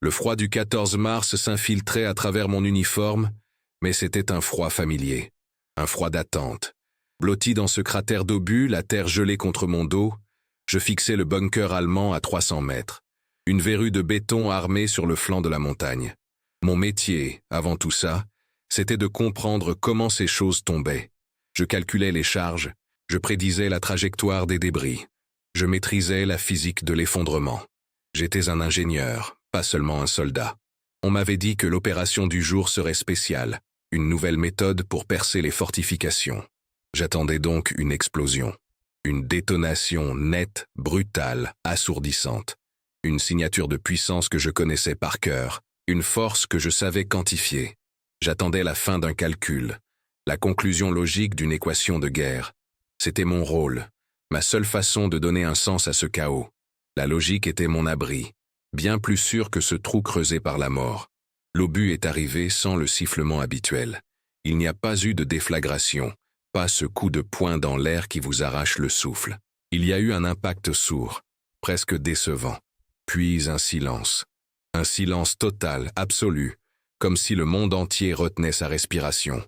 Le froid du 14 mars s'infiltrait à travers mon uniforme, mais c'était un froid familier, un froid d'attente. Blotti dans ce cratère d'obus, la terre gelée contre mon dos, je fixais le bunker allemand à 300 mètres, une verrue de béton armée sur le flanc de la montagne. Mon métier, avant tout ça, c'était de comprendre comment ces choses tombaient. Je calculais les charges, je prédisais la trajectoire des débris. Je maîtrisais la physique de l'effondrement. J'étais un ingénieur, pas seulement un soldat. On m'avait dit que l'opération du jour serait spéciale, une nouvelle méthode pour percer les fortifications. J'attendais donc une explosion. Une détonation nette, brutale, assourdissante. Une signature de puissance que je connaissais par cœur, une force que je savais quantifier. J'attendais la fin d'un calcul, la conclusion logique d'une équation de guerre. C'était mon rôle, ma seule façon de donner un sens à ce chaos. La logique était mon abri, bien plus sûr que ce trou creusé par la mort. L'obus est arrivé sans le sifflement habituel. Il n'y a pas eu de déflagration, pas ce coup de poing dans l'air qui vous arrache le souffle. Il y a eu un impact sourd, presque décevant, puis un silence total, absolu, comme si le monde entier retenait sa respiration.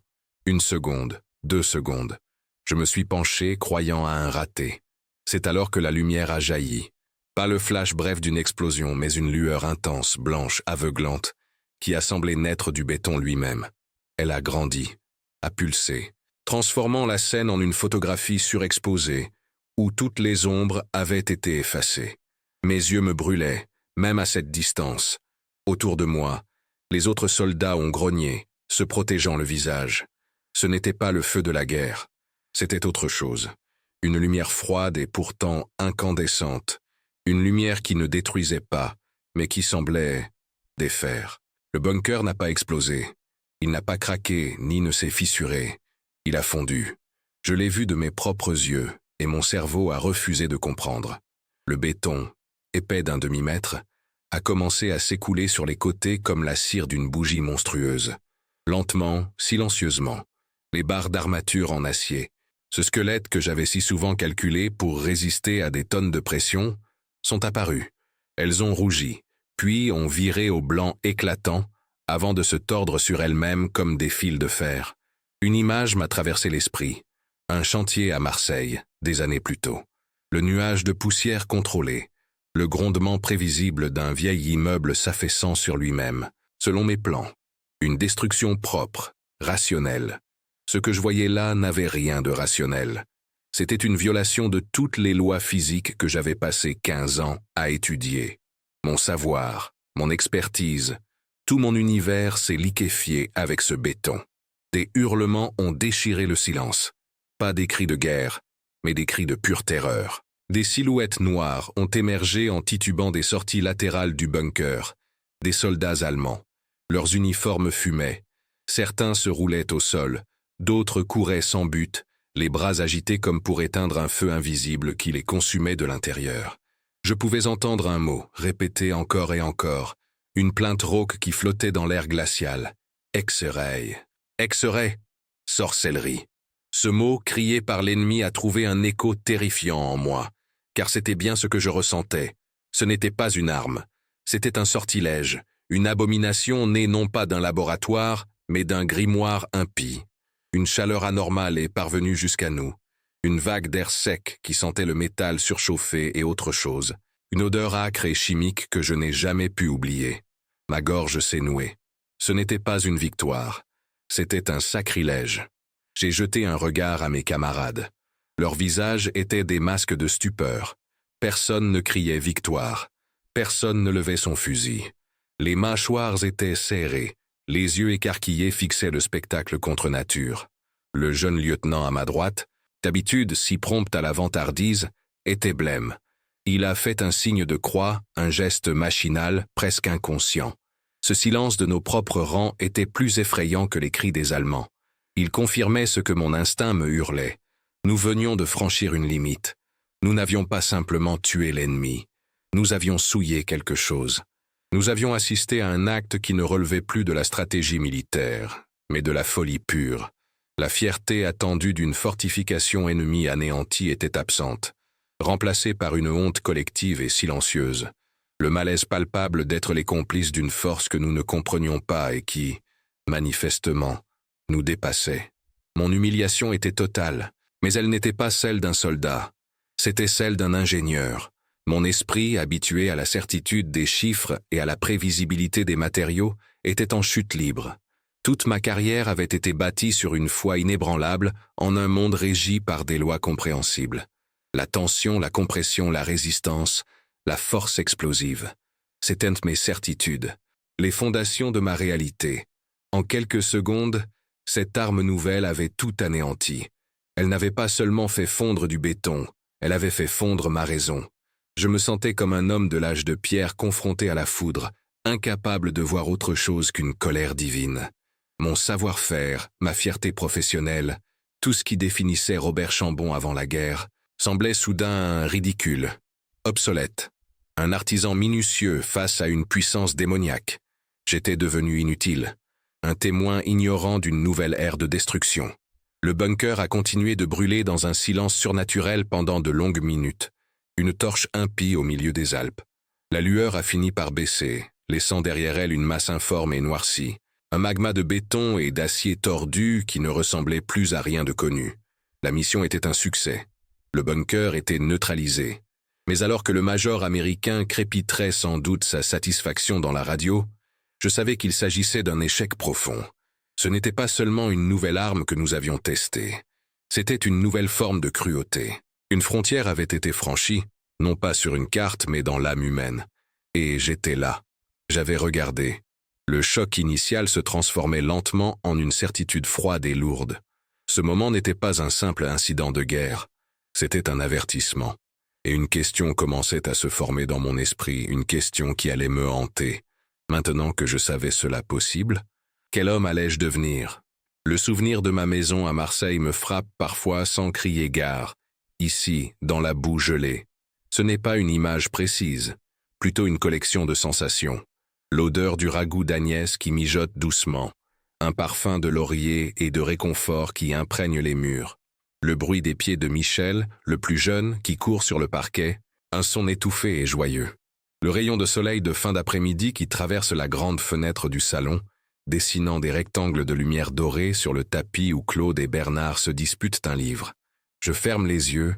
1 seconde, 2 secondes. Je me suis penché, croyant à un raté. C'est alors que la lumière a jailli. Pas le flash bref d'une explosion, mais une lueur intense, blanche, aveuglante, qui a semblé naître du béton lui-même. Elle a grandi, a pulsé, transformant la scène en une photographie surexposée, où toutes les ombres avaient été effacées. Mes yeux me brûlaient, même à cette distance. Autour de moi, les autres soldats ont grogné, se protégeant le visage. Ce n'était pas le feu de la guerre, c'était autre chose. Une lumière froide et pourtant incandescente. Une lumière qui ne détruisait pas, mais qui semblait défaire. Le bunker n'a pas explosé. Il n'a pas craqué, ni ne s'est fissuré. Il a fondu. Je l'ai vu de mes propres yeux, et mon cerveau a refusé de comprendre. Le béton, épais d'1 demi-mètre, a commencé à s'écouler sur les côtés comme la cire d'une bougie monstrueuse. Lentement, silencieusement. Les barres d'armature en acier, ce squelette que j'avais si souvent calculé pour résister à des tonnes de pression, sont apparues. Elles ont rougi, puis ont viré au blanc éclatant, avant de se tordre sur elles-mêmes comme des fils de fer. Une image m'a traversé l'esprit. Un chantier à Marseille, des années plus tôt. Le nuage de poussière contrôlé. Le grondement prévisible d'un vieil immeuble s'affaissant sur lui-même, selon mes plans. Une destruction propre, rationnelle. Ce que je voyais là n'avait rien de rationnel. C'était une violation de toutes les lois physiques que j'avais passé 15 ans à étudier. Mon savoir, mon expertise, tout mon univers s'est liquéfié avec ce béton. Des hurlements ont déchiré le silence. Pas des cris de guerre, mais des cris de pure terreur. Des silhouettes noires ont émergé en titubant des sorties latérales du bunker. Des soldats allemands. Leurs uniformes fumaient. Certains se roulaient au sol, d'autres couraient sans but, les bras agités comme pour éteindre un feu invisible qui les consumait de l'intérieur. Je pouvais entendre un mot, répété encore et encore, une plainte rauque qui flottait dans l'air glacial. Ex-ray. Ex-ray. Sorcellerie. Ce mot, crié par l'ennemi, a trouvé un écho terrifiant en moi, car c'était bien ce que je ressentais. Ce n'était pas une arme, c'était un sortilège, une abomination née non pas d'un laboratoire, mais d'un grimoire impie. Une chaleur anormale est parvenue jusqu'à nous, une vague d'air sec qui sentait le métal surchauffé et autre chose, une odeur âcre et chimique que je n'ai jamais pu oublier. Ma gorge s'est nouée. Ce n'était pas une victoire, c'était un sacrilège. J'ai jeté un regard à mes camarades. Leurs visages étaient des masques de stupeur. Personne ne criait victoire. Personne ne levait son fusil. Les mâchoires étaient serrées. Les yeux écarquillés fixaient le spectacle contre nature. Le jeune lieutenant à ma droite, d'habitude si prompt à la vantardise, était blême. Il a fait un signe de croix, un geste machinal, presque inconscient. Ce silence de nos propres rangs était plus effrayant que les cris des Allemands. Il confirmait ce que mon instinct me hurlait. Nous venions de franchir une limite. Nous n'avions pas simplement tué l'ennemi. Nous avions souillé quelque chose. Nous avions assisté à un acte qui ne relevait plus de la stratégie militaire, mais de la folie pure. La fierté attendue d'une fortification ennemie anéantie était absente, remplacée par une honte collective et silencieuse. Le malaise palpable d'être les complices d'une force que nous ne comprenions pas et qui, manifestement, nous dépassait. Mon humiliation était totale, mais elle n'était pas celle d'un soldat. C'était celle d'un ingénieur. Mon esprit, habitué à la certitude des chiffres et à la prévisibilité des matériaux, était en chute libre. Toute ma carrière avait été bâtie sur une foi inébranlable en un monde régi par des lois compréhensibles. La tension, la compression, la résistance, la force explosive. C'étaient mes certitudes, les fondations de ma réalité. En quelques secondes, cette arme nouvelle avait tout anéanti. Elle n'avait pas seulement fait fondre du béton, elle avait fait fondre ma raison. Je me sentais comme un homme de l'âge de pierre confronté à la foudre, incapable de voir autre chose qu'une colère divine. Mon savoir-faire, ma fierté professionnelle, tout ce qui définissait Robert Chambon avant la guerre, semblait soudain ridicule, obsolète. Un artisan minutieux face à une puissance démoniaque. J'étais devenu inutile, un témoin ignorant d'une nouvelle ère de destruction. Le bunker a continué de brûler dans un silence surnaturel pendant de longues minutes, une torche impie au milieu des Alpes. La lueur a fini par baisser, laissant derrière elle une masse informe et noircie, un magma de béton et d'acier tordu qui ne ressemblait plus à rien de connu. La mission était un succès. Le bunker était neutralisé. Mais alors que le major américain crépiterait sans doute sa satisfaction dans la radio, je savais qu'il s'agissait d'un échec profond. Ce n'était pas seulement une nouvelle arme que nous avions testée. C'était une nouvelle forme de cruauté. Une frontière avait été franchie, non pas sur une carte, mais dans l'âme humaine. Et j'étais là. J'avais regardé. Le choc initial se transformait lentement en une certitude froide et lourde. Ce moment n'était pas un simple incident de guerre. C'était un avertissement. Et une question commençait à se former dans mon esprit, une question qui allait me hanter. Maintenant que je savais cela possible, quel homme allais-je devenir? Le souvenir de ma maison à Marseille me frappe parfois sans crier gare. Ici, dans la boue gelée. Ce n'est pas une image précise, plutôt une collection de sensations. L'odeur du ragoût d'Agnès qui mijote doucement, un parfum de laurier et de réconfort qui imprègne les murs. Le bruit des pieds de Michel, le plus jeune, qui court sur le parquet, un son étouffé et joyeux. Le rayon de soleil de fin d'après-midi qui traverse la grande fenêtre du salon, dessinant des rectangles de lumière dorée sur le tapis où Claude et Bernard se disputent un livre. Je ferme les yeux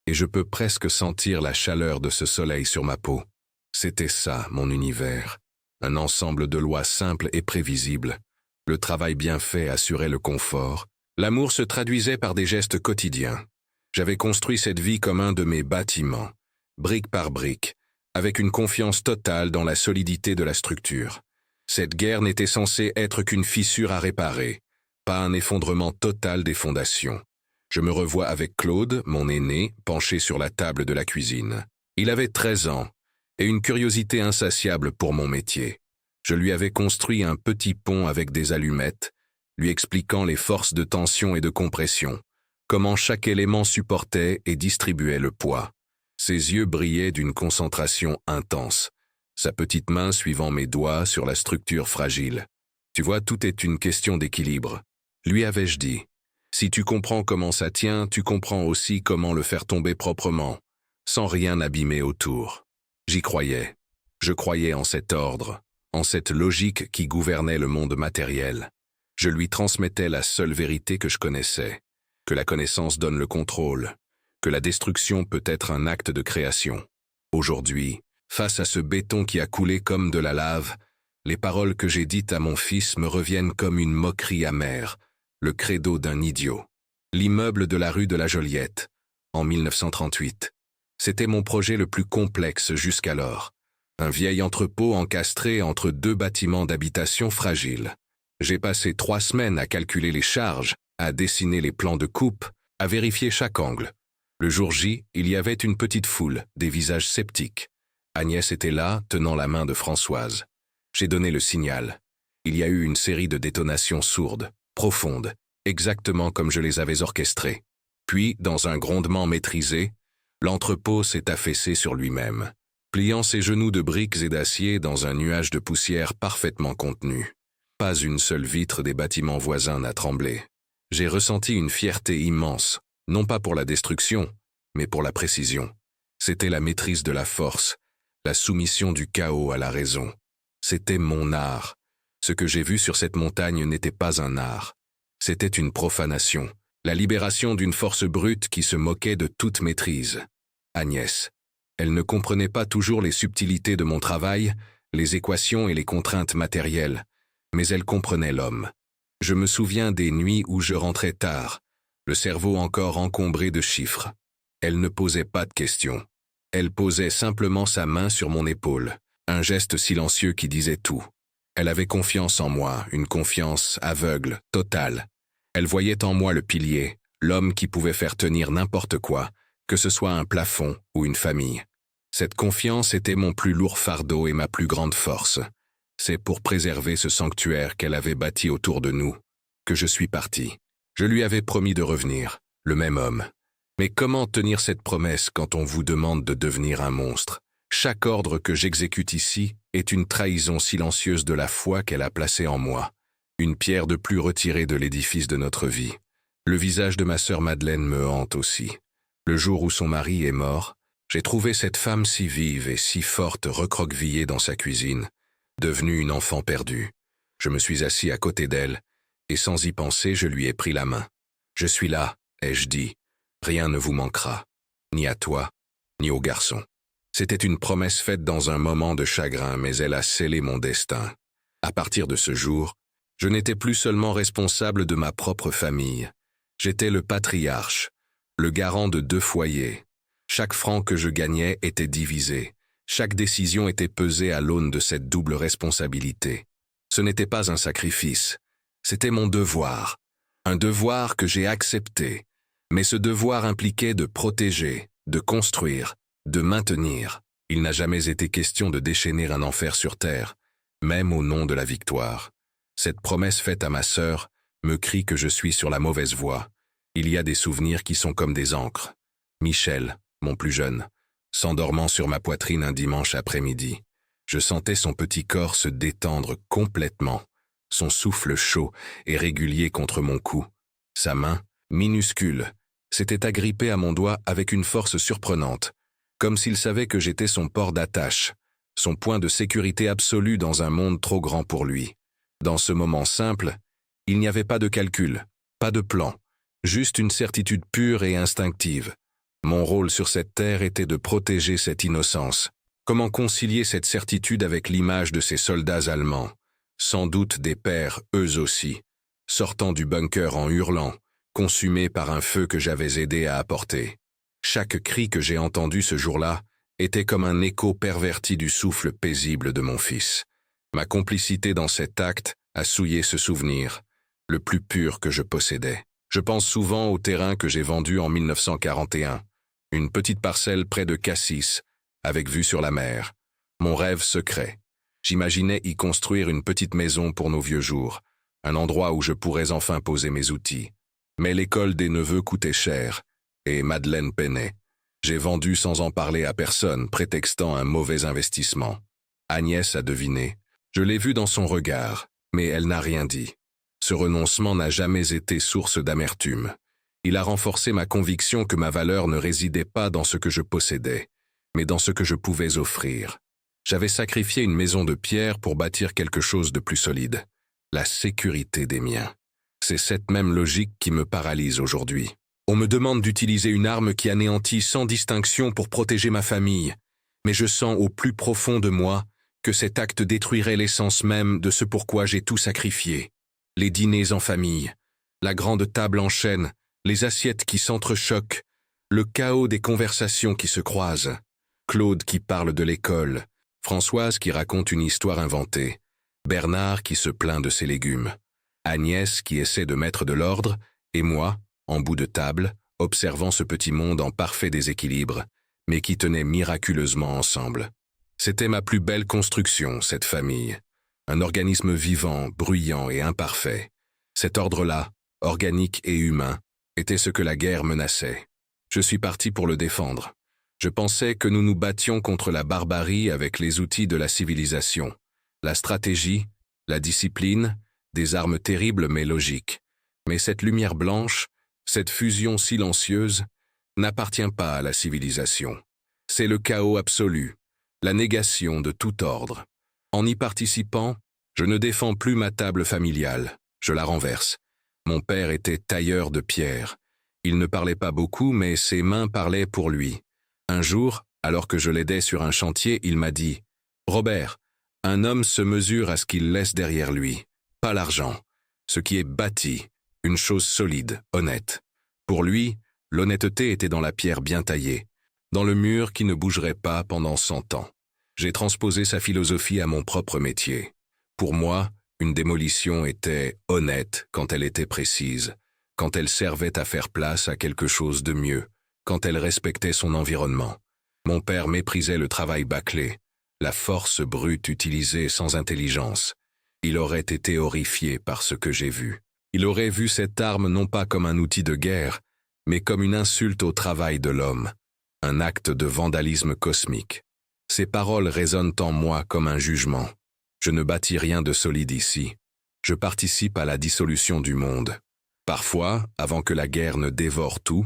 et je peux presque sentir la chaleur de ce soleil sur ma peau. C'était ça, mon univers. Un ensemble de lois simples et prévisibles. Le travail bien fait assurait le confort. L'amour se traduisait par des gestes quotidiens. J'avais construit cette vie comme un de mes bâtiments, brique par brique, avec une confiance totale dans la solidité de la structure. Cette guerre n'était censée être qu'une fissure à réparer, pas un effondrement total des fondations. Je me revois avec Claude, mon aîné, penché sur la table de la cuisine. Il avait 13 ans, et une curiosité insatiable pour mon métier. Je lui avais construit un petit pont avec des allumettes, lui expliquant les forces de tension et de compression, comment chaque élément supportait et distribuait le poids. Ses yeux brillaient d'une concentration intense, sa petite main suivant mes doigts sur la structure fragile. Tu vois, tout est une question d'équilibre. Lui avais-je dit. Si tu comprends comment ça tient, tu comprends aussi comment le faire tomber proprement, sans rien abîmer autour. J'y croyais. Je croyais en cet ordre, en cette logique qui gouvernait le monde matériel. Je lui transmettais la seule vérité que je connaissais, que la connaissance donne le contrôle, que la destruction peut être un acte de création. Aujourd'hui, face à ce béton qui a coulé comme de la lave, les paroles que j'ai dites à mon fils me reviennent comme une moquerie amère, le credo d'un idiot. L'immeuble de la rue de la Joliette, en 1938. C'était mon projet le plus complexe jusqu'alors. Un vieil entrepôt encastré entre deux bâtiments d'habitation fragiles. J'ai passé 3 semaines à calculer les charges, à dessiner les plans de coupe, à vérifier chaque angle. Le jour J, il y avait une petite foule, des visages sceptiques. Agnès était là, tenant la main de Françoise. J'ai donné le signal. Il y a eu une série de détonations sourdes, profondes, exactement comme je les avais orchestrées. Puis, dans un grondement maîtrisé, l'entrepôt s'est affaissé sur lui-même, pliant ses genoux de briques et d'acier dans un nuage de poussière parfaitement contenu. Pas une seule vitre des bâtiments voisins n'a tremblé. J'ai ressenti une fierté immense, non pas pour la destruction, mais pour la précision. C'était la maîtrise de la force, la soumission du chaos à la raison. C'était mon art. Ce que j'ai vu sur cette montagne n'était pas un art. C'était une profanation, la libération d'une force brute qui se moquait de toute maîtrise. Agnès. Elle ne comprenait pas toujours les subtilités de mon travail, les équations et les contraintes matérielles, mais elle comprenait l'homme. Je me souviens des nuits où je rentrais tard, le cerveau encore encombré de chiffres. Elle ne posait pas de questions. Elle posait simplement sa main sur mon épaule, un geste silencieux qui disait tout. Elle avait confiance en moi, une confiance aveugle, totale. Elle voyait en moi le pilier, l'homme qui pouvait faire tenir n'importe quoi, que ce soit un plafond ou une famille. Cette confiance était mon plus lourd fardeau et ma plus grande force. C'est pour préserver ce sanctuaire qu'elle avait bâti autour de nous que je suis parti. Je lui avais promis de revenir, le même homme. Mais comment tenir cette promesse quand on vous demande de devenir un monstre? Chaque ordre que j'exécute ici est une trahison silencieuse de la foi qu'elle a placée en moi, une pierre de plus retirée de l'édifice de notre vie. Le visage de ma sœur Madeleine me hante aussi. Le jour où son mari est mort, j'ai trouvé cette femme si vive et si forte recroquevillée dans sa cuisine, devenue une enfant perdue. Je me suis assis à côté d'elle, et sans y penser, je lui ai pris la main. « Je suis là », ai-je dit. « Rien ne vous manquera, ni à toi, ni au garçon. » C'était une promesse faite dans un moment de chagrin, mais elle a scellé mon destin. À partir de ce jour, je n'étais plus seulement responsable de ma propre famille. J'étais le patriarche, le garant de 2 foyers. Chaque franc que je gagnais était divisé. Chaque décision était pesée à l'aune de cette double responsabilité. Ce n'était pas un sacrifice, c'était mon devoir. Un devoir que j'ai accepté. Mais ce devoir impliquait de protéger, de construire, de maintenir. Il n'a jamais été question de déchaîner un enfer sur terre, même au nom de la victoire. Cette promesse faite à ma sœur me crie que je suis sur la mauvaise voie. Il y a des souvenirs qui sont comme des encres. Michel, mon plus jeune, s'endormant sur ma poitrine un dimanche après-midi. Je sentais son petit corps se détendre complètement, son souffle chaud et régulier contre mon cou. Sa main, minuscule, s'était agrippée à mon doigt avec une force surprenante, comme s'il savait que j'étais son port d'attache, son point de sécurité absolu dans un monde trop grand pour lui. Dans ce moment simple, il n'y avait pas de calcul, pas de plan, juste une certitude pure et instinctive. Mon rôle sur cette terre était de protéger cette innocence. Comment concilier cette certitude avec l'image de ces soldats allemands, sans doute des pères eux aussi, sortant du bunker en hurlant, consumés par un feu que j'avais aidé à apporter. Chaque cri que j'ai entendu ce jour-là était comme un écho perverti du souffle paisible de mon fils. Ma complicité dans cet acte a souillé ce souvenir, le plus pur que je possédais. Je pense souvent au terrain que j'ai vendu en 1941, une petite parcelle près de Cassis, avec vue sur la mer. Mon rêve secret. J'imaginais y construire une petite maison pour nos vieux jours, un endroit où je pourrais enfin poser mes outils. Mais l'école des neveux coûtait cher, et Madeleine peinait. J'ai vendu sans en parler à personne, prétextant un mauvais investissement. Agnès a deviné. Je l'ai vue dans son regard, mais elle n'a rien dit. Ce renoncement n'a jamais été source d'amertume. Il a renforcé ma conviction que ma valeur ne résidait pas dans ce que je possédais, mais dans ce que je pouvais offrir. J'avais sacrifié une maison de pierre pour bâtir quelque chose de plus solide, la sécurité des miens. C'est cette même logique qui me paralyse aujourd'hui. On me demande d'utiliser une arme qui anéantit sans distinction pour protéger ma famille, mais je sens au plus profond de moi que cet acte détruirait l'essence même de ce pourquoi j'ai tout sacrifié. Les dîners en famille, la grande table en chêne, les assiettes qui s'entrechoquent, le chaos des conversations qui se croisent, Claude qui parle de l'école, Françoise qui raconte une histoire inventée, Bernard qui se plaint de ses légumes, Agnès qui essaie de mettre de l'ordre, et moi, en bout de table, observant ce petit monde en parfait déséquilibre, mais qui tenait miraculeusement ensemble. C'était ma plus belle construction, cette famille. Un organisme vivant, bruyant et imparfait. Cet ordre-là, organique et humain, était ce que la guerre menaçait. Je suis parti pour le défendre. Je pensais que nous nous battions contre la barbarie avec les outils de la civilisation, la stratégie, la discipline, des armes terribles mais logiques. Mais cette lumière blanche, cette fusion silencieuse, n'appartient pas à la civilisation. C'est le chaos absolu, la négation de tout ordre. En y participant, je ne défends plus ma table familiale, je la renverse. Mon père était tailleur de pierre. Il ne parlait pas beaucoup, mais ses mains parlaient pour lui. Un jour, alors que je l'aidais sur un chantier, il m'a dit « Robert, un homme se mesure à ce qu'il laisse derrière lui, pas l'argent, ce qui est bâti, une chose solide, honnête. » Pour lui, l'honnêteté était dans la pierre bien taillée, dans le mur qui ne bougerait pas pendant 100 ans. J'ai transposé sa philosophie à mon propre métier. Pour moi, une démolition était honnête quand elle était précise, quand elle servait à faire place à quelque chose de mieux, quand elle respectait son environnement. Mon père méprisait le travail bâclé, la force brute utilisée sans intelligence. Il aurait été horrifié par ce que j'ai vu. Il aurait vu cette arme non pas comme un outil de guerre, mais comme une insulte au travail de l'homme, un acte de vandalisme cosmique. Ces paroles résonnent en moi comme un jugement. Je ne bâtis rien de solide ici. Je participe à la dissolution du monde. Parfois, avant que la guerre ne dévore tout,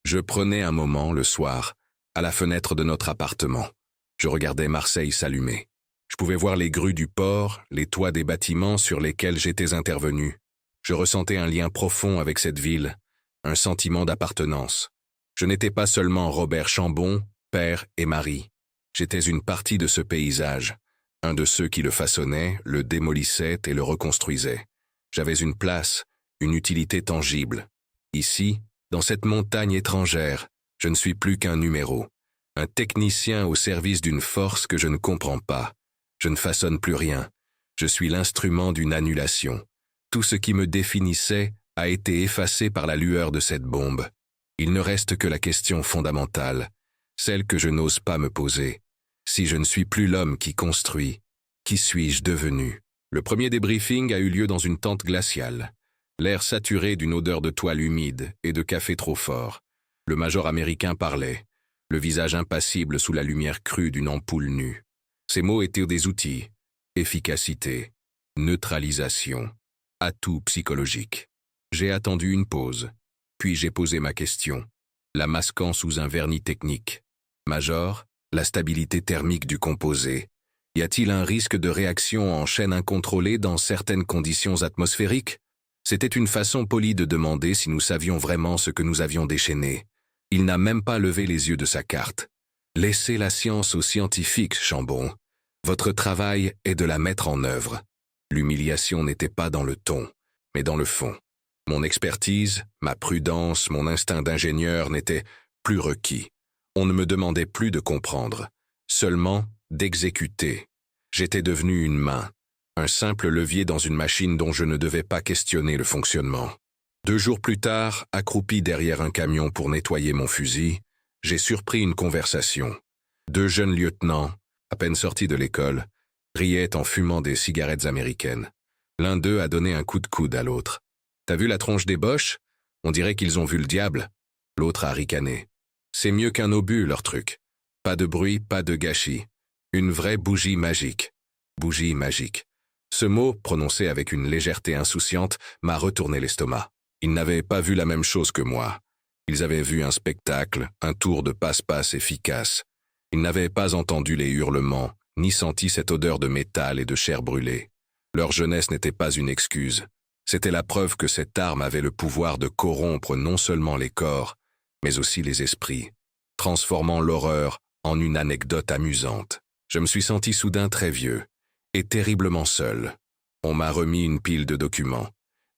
je prenais un moment le soir, à la fenêtre de notre appartement. Je regardais Marseille s'allumer. Je pouvais voir les grues du port, les toits des bâtiments sur lesquels j'étais intervenu. Je ressentais un lien profond avec cette ville, un sentiment d'appartenance. Je n'étais pas seulement Robert Chambon, père et mari. J'étais une partie de ce paysage, un de ceux qui le façonnaient, le démolissaient et le reconstruisaient. J'avais une place, une utilité tangible. Ici, dans cette montagne étrangère, je ne suis plus qu'un numéro, un technicien au service d'une force que je ne comprends pas. Je ne façonne plus rien. Je suis l'instrument d'une annulation. Tout ce qui me définissait a été effacé par la lueur de cette bombe. Il ne reste que la question fondamentale, celle que je n'ose pas me poser. Si je ne suis plus l'homme qui construit, qui suis-je devenu? Le premier débriefing a eu lieu dans une tente glaciale. L'air saturé d'une odeur de toile humide et de café trop fort. Le major américain parlait, le visage impassible sous la lumière crue d'une ampoule nue. Ces mots étaient des outils, efficacité, neutralisation, atout psychologique. J'ai attendu une pause, puis j'ai posé ma question, la masquant sous un vernis technique. Major, la stabilité thermique du composé. Y a-t-il un risque de réaction en chaîne incontrôlée dans certaines conditions atmosphériques? C'était une façon polie de demander si nous savions vraiment ce que nous avions déchaîné. Il n'a même pas levé les yeux de sa carte. Laissez la science aux scientifiques, Chambon. Votre travail est de la mettre en œuvre. L'humiliation n'était pas dans le ton, mais dans le fond. Mon expertise, ma prudence, mon instinct d'ingénieur n'étaient plus requis. On ne me demandait plus de comprendre, seulement d'exécuter. J'étais devenu une main, un simple levier dans une machine dont je ne devais pas questionner le fonctionnement. 2 jours plus tard, accroupi derrière un camion pour nettoyer mon fusil, j'ai surpris une conversation. 2 jeunes lieutenants, à peine sortis de l'école, riaient en fumant des cigarettes américaines. L'un d'eux a donné un coup de coude à l'autre. « T'as vu la tronche des Boches? On dirait qu'ils ont vu le diable. » L'autre a ricané. « C'est mieux qu'un obus, leur truc. Pas de bruit, pas de gâchis. Une vraie bougie magique. Bougie magique. » Ce mot, prononcé avec une légèreté insouciante, m'a retourné l'estomac. Ils n'avaient pas vu la même chose que moi. Ils avaient vu un spectacle, un tour de passe-passe efficace. Ils n'avaient pas entendu les hurlements, ni senti cette odeur de métal et de chair brûlée. Leur jeunesse n'était pas une excuse. C'était la preuve que cette arme avait le pouvoir de corrompre non seulement les corps, mais aussi les esprits, transformant l'horreur en une anecdote amusante. Je me suis senti soudain très vieux, et terriblement seul. On m'a remis une pile de documents,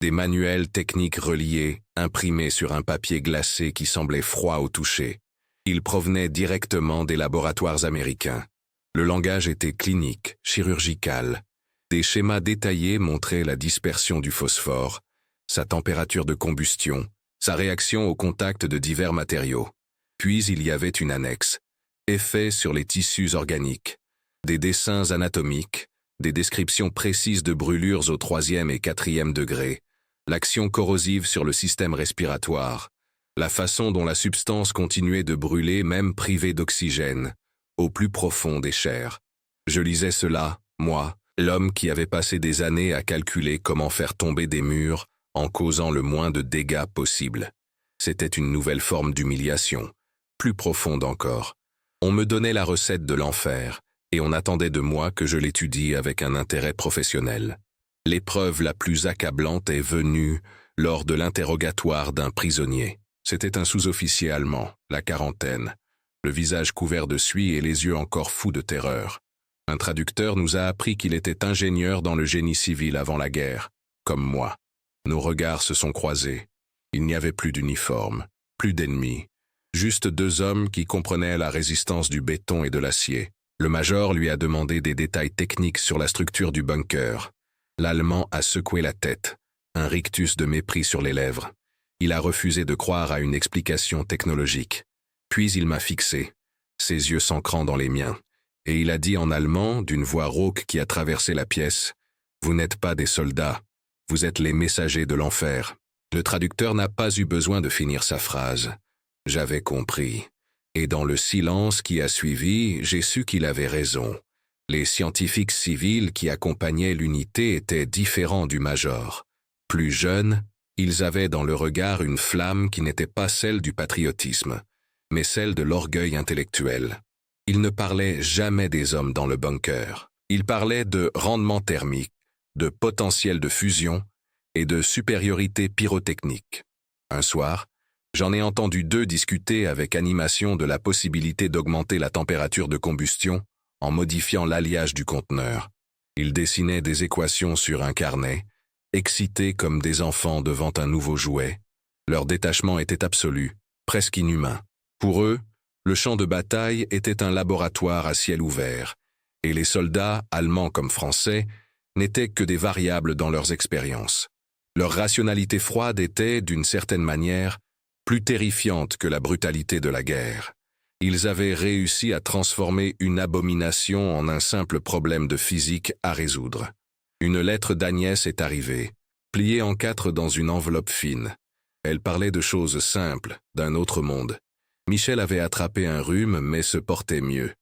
des manuels techniques reliés, imprimés sur un papier glacé qui semblait froid au toucher. Ils provenaient directement des laboratoires américains. Le langage était clinique, chirurgical. Des schémas détaillés montraient la dispersion du phosphore, sa température de combustion, sa réaction au contact de divers matériaux. Puis il y avait une annexe, effets sur les tissus organiques, des dessins anatomiques, des descriptions précises de brûlures au 3e et 4e degré, l'action corrosive sur le système respiratoire, la façon dont la substance continuait de brûler même privée d'oxygène, au plus profond des chairs. Je lisais cela, moi, l'homme qui avait passé des années à calculer comment faire tomber des murs en causant le moins de dégâts possible. C'était une nouvelle forme d'humiliation, plus profonde encore. On me donnait la recette de l'enfer, et on attendait de moi que je l'étudie avec un intérêt professionnel. L'épreuve la plus accablante est venue lors de l'interrogatoire d'un prisonnier. C'était un sous-officier allemand, la quarantaine, le visage couvert de suie et les yeux encore fous de terreur. Un traducteur nous a appris qu'il était ingénieur dans le génie civil avant la guerre, comme moi. Nos regards se sont croisés. Il n'y avait plus d'uniforme, plus d'ennemis, juste deux hommes qui comprenaient la résistance du béton et de l'acier. Le major lui a demandé des détails techniques sur la structure du bunker. L'Allemand a secoué la tête, un rictus de mépris sur les lèvres. Il a refusé de croire à une explication technologique. Puis il m'a fixé, ses yeux s'ancrant dans les miens, et il a dit en allemand, d'une voix rauque qui a traversé la pièce, « Vous n'êtes pas des soldats, vous êtes les messagers de l'enfer. » Le traducteur n'a pas eu besoin de finir sa phrase. J'avais compris. Et dans le silence qui a suivi, j'ai su qu'il avait raison. Les scientifiques civils qui accompagnaient l'unité étaient différents du major. Plus jeunes, ils avaient dans le regard une flamme qui n'était pas celle du patriotisme, mais celle de l'orgueil intellectuel. Ils ne parlaient jamais des hommes dans le bunker. Ils parlaient de rendement thermique, de potentiel de fusion et de supériorité pyrotechnique. Un soir, j'en ai entendu deux discuter avec animation de la possibilité d'augmenter la température de combustion en modifiant l'alliage du conteneur. Ils dessinaient des équations sur un carnet, excités comme des enfants devant un nouveau jouet. Leur détachement était absolu, presque inhumain. Pour eux, le champ de bataille était un laboratoire à ciel ouvert, et les soldats, allemands comme français, n'étaient que des variables dans leurs expériences. Leur rationalité froide était, d'une certaine manière, plus terrifiante que la brutalité de la guerre. Ils avaient réussi à transformer une abomination en un simple problème de physique à résoudre. Une lettre d'Agnès est arrivée, pliée en quatre dans une enveloppe fine. Elle parlait de choses simples, d'un autre monde. Michel avait attrapé un rhume, mais se portait mieux.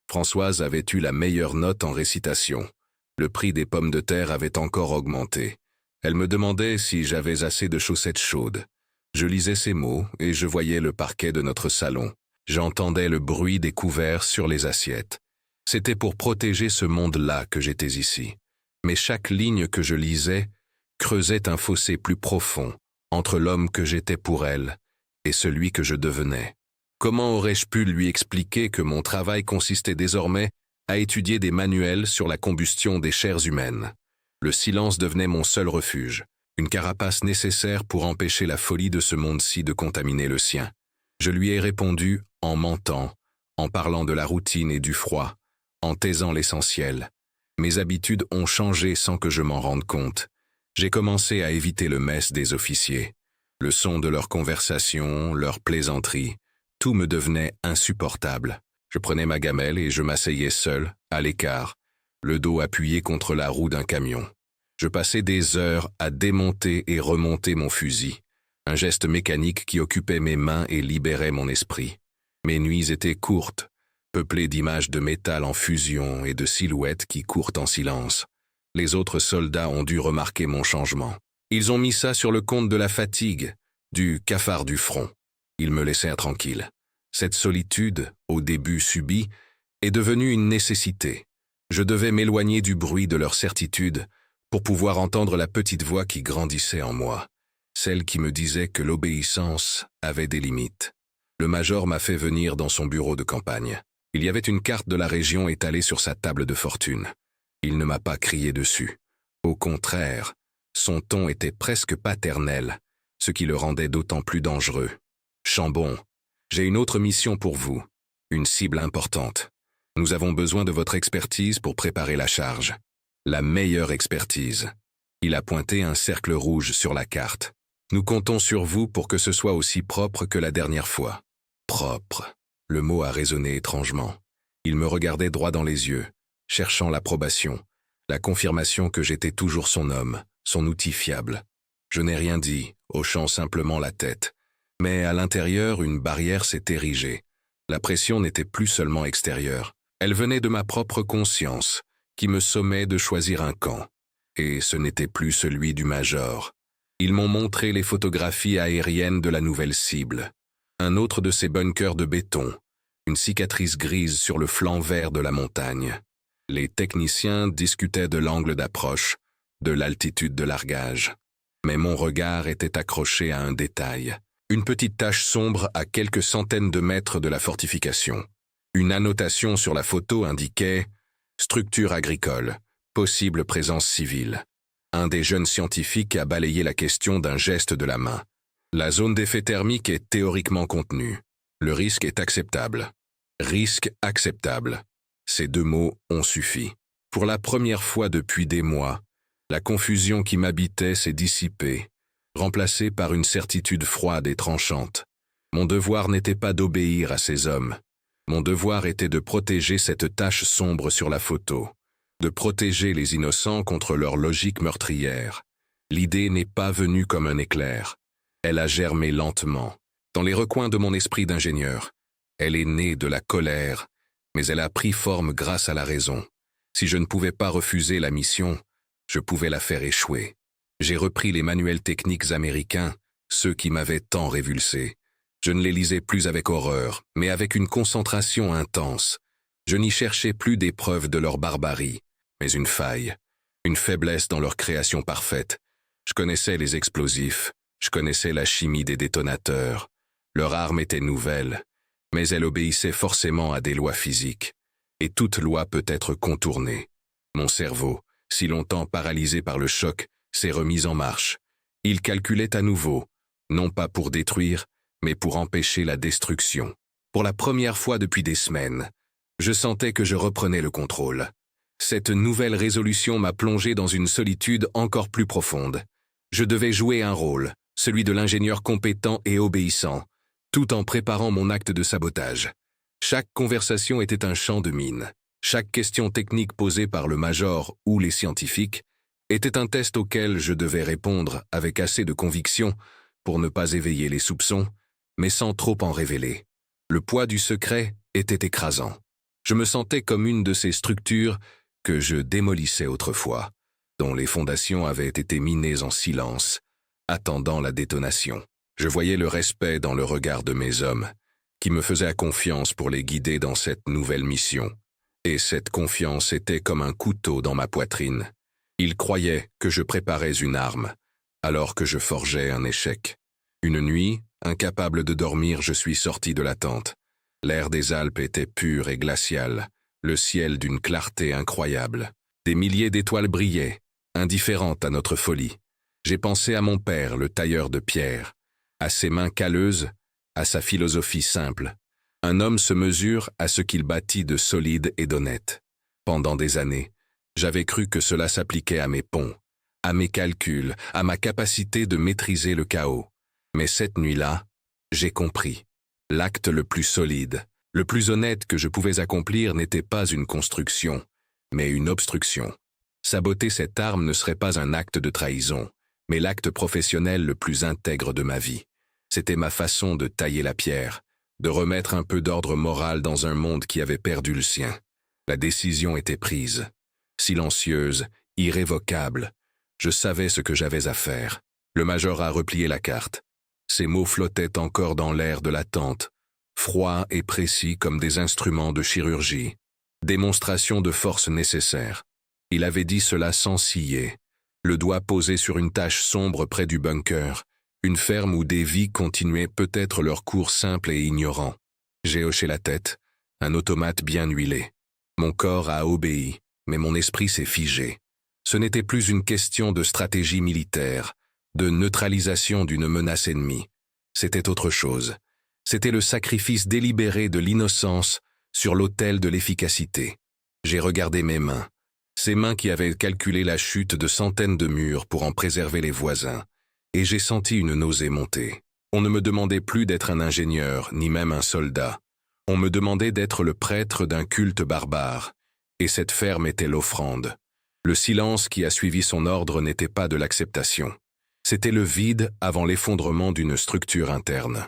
Françoise avait eu la meilleure note en récitation. Le prix des pommes de terre avait encore augmenté. Elle me demandait si j'avais assez de chaussettes chaudes. Je lisais ces mots et je voyais le parquet de notre salon. J'entendais le bruit des couverts sur les assiettes. C'était pour protéger ce monde-là que j'étais ici. Mais chaque ligne que je lisais creusait un fossé plus profond entre l'homme que j'étais pour elle et celui que je devenais. Comment aurais-je pu lui expliquer que mon travail consistait désormais à étudier des manuels sur la combustion des chairs humaines? Le silence devenait mon seul refuge, une carapace nécessaire pour empêcher la folie de ce monde-ci de contaminer le sien. Je lui ai répondu en mentant, en parlant de la routine et du froid, en taisant l'essentiel. Mes habitudes ont changé sans que je m'en rende compte. J'ai commencé à éviter le mess des officiers. Le son de leurs conversations, leurs plaisanteries, tout me devenait insupportable. Je prenais ma gamelle et je m'asseyais seul, à l'écart, le dos appuyé contre la roue d'un camion. Je passais des heures à démonter et remonter mon fusil, un geste mécanique qui occupait mes mains et libérait mon esprit. Mes nuits étaient courtes, peuplées d'images de métal en fusion et de silhouettes qui courent en silence. Les autres soldats ont dû remarquer mon changement. Ils ont mis ça sur le compte de la fatigue, du cafard du front. Ils me laissèrent tranquille. Cette solitude, au début subie, est devenue une nécessité. Je devais m'éloigner du bruit de leur certitude pour pouvoir entendre la petite voix qui grandissait en moi, celle qui me disait que l'obéissance avait des limites. Le major m'a fait venir dans son bureau de campagne. Il y avait une carte de la région étalée sur sa table de fortune. Il ne m'a pas crié dessus. Au contraire, son ton était presque paternel, ce qui le rendait d'autant plus dangereux. « Chambon, j'ai une autre mission pour vous, une cible importante. Nous avons besoin de votre expertise pour préparer la charge. La meilleure expertise. » Il a pointé un cercle rouge sur la carte. « Nous comptons sur vous pour que ce soit aussi propre que la dernière fois. » Propre. Le mot a résonné étrangement. Il me regardait droit dans les yeux, cherchant l'approbation, la confirmation que j'étais toujours son homme, son outil fiable. Je n'ai rien dit, hochant simplement la tête. Mais à l'intérieur, une barrière s'est érigée. La pression n'était plus seulement extérieure. Elle venait de ma propre conscience, qui me sommait de choisir un camp. Et ce n'était plus celui du major. Ils m'ont montré les photographies aériennes de la nouvelle cible. Un autre de ces bunkers de béton, une cicatrice grise sur le flanc vert de la montagne. Les techniciens discutaient de l'angle d'approche, de l'altitude de largage. Mais mon regard était accroché à un détail. Une petite tache sombre à quelques centaines de mètres de la fortification. Une annotation sur la photo indiquait « Structure agricole, possible présence civile ». Un des jeunes scientifiques a balayé la question d'un geste de la main. La zone d'effet thermique est théoriquement contenue. Le risque est acceptable. Risque acceptable. Ces deux mots ont suffi. Pour la première fois depuis des mois, la confusion qui m'habitait s'est dissipée, remplacée par une certitude froide et tranchante. Mon devoir n'était pas d'obéir à ces hommes. Mon devoir était de protéger cette tache sombre sur la photo, de protéger les innocents contre leur logique meurtrière. L'idée n'est pas venue comme un éclair. Elle a germé lentement, dans les recoins de mon esprit d'ingénieur. Elle est née de la colère, mais elle a pris forme grâce à la raison. Si je ne pouvais pas refuser la mission, je pouvais la faire échouer. J'ai repris les manuels techniques américains, ceux qui m'avaient tant révulsé. Je ne les lisais plus avec horreur, mais avec une concentration intense. Je n'y cherchais plus des preuves de leur barbarie, mais une faille, une faiblesse dans leur création parfaite. Je connaissais les explosifs, je connaissais la chimie des détonateurs. Leur arme était nouvelle, mais elle obéissait forcément à des lois physiques. Et toute loi peut être contournée. Mon cerveau, si longtemps paralysé par le choc, s'est remis en marche. Il calculait à nouveau, non pas pour détruire, mais pour empêcher la destruction. Pour la première fois depuis des semaines, je sentais que je reprenais le contrôle. Cette nouvelle résolution m'a plongé dans une solitude encore plus profonde. Je devais jouer un rôle, celui de l'ingénieur compétent et obéissant, tout en préparant mon acte de sabotage. Chaque conversation était un champ de mine. Chaque question technique posée par le major ou les scientifiques était un test auquel je devais répondre avec assez de conviction pour ne pas éveiller les soupçons, mais sans trop en révéler. Le poids du secret était écrasant. Je me sentais comme une de ces structures que je démolissais autrefois, dont les fondations avaient été minées en silence, attendant la détonation. Je voyais le respect dans le regard de mes hommes, qui me faisaient confiance pour les guider dans cette nouvelle mission. Et cette confiance était comme un couteau dans ma poitrine. Ils croyaient que je préparais une arme, alors que je forgeais un échec. Une nuit, incapable de dormir, je suis sorti de la tente. L'air des Alpes était pur et glacial, le ciel d'une clarté incroyable. Des milliers d'étoiles brillaient, indifférentes à notre folie. J'ai pensé à mon père, le tailleur de pierre, à ses mains calleuses, à sa philosophie simple. Un homme se mesure à ce qu'il bâtit de solide et d'honnête. Pendant des années, j'avais cru que cela s'appliquait à mes ponts, à mes calculs, à ma capacité de maîtriser le chaos. Mais cette nuit-là, j'ai compris. L'acte le plus solide, le plus honnête que je pouvais accomplir n'était pas une construction, mais une obstruction. Saboter cette arme ne serait pas un acte de trahison, mais l'acte professionnel le plus intègre de ma vie. C'était ma façon de tailler la pierre, de remettre un peu d'ordre moral dans un monde qui avait perdu le sien. La décision était prise. Silencieuse, irrévocable. Je savais ce que j'avais à faire. Le major a replié la carte. Ses mots flottaient encore dans l'air de la tente, froids et précis comme des instruments de chirurgie. Démonstration de force nécessaire. Il avait dit cela sans ciller, le doigt posé sur une tache sombre près du bunker, une ferme où des vies continuaient peut-être leur cours simple et ignorant. J'ai hoché la tête, un automate bien huilé. Mon corps a obéi, mais mon esprit s'est figé. Ce n'était plus une question de stratégie militaire, de neutralisation d'une menace ennemie. C'était autre chose. C'était le sacrifice délibéré de l'innocence sur l'autel de l'efficacité. J'ai regardé mes mains, ces mains qui avaient calculé la chute de centaines de murs pour en préserver les voisins, et j'ai senti une nausée monter. On ne me demandait plus d'être un ingénieur, ni même un soldat. On me demandait d'être le prêtre d'un culte barbare, et cette ferme était l'offrande. Le silence qui a suivi son ordre n'était pas de l'acceptation. C'était le vide avant l'effondrement d'une structure interne.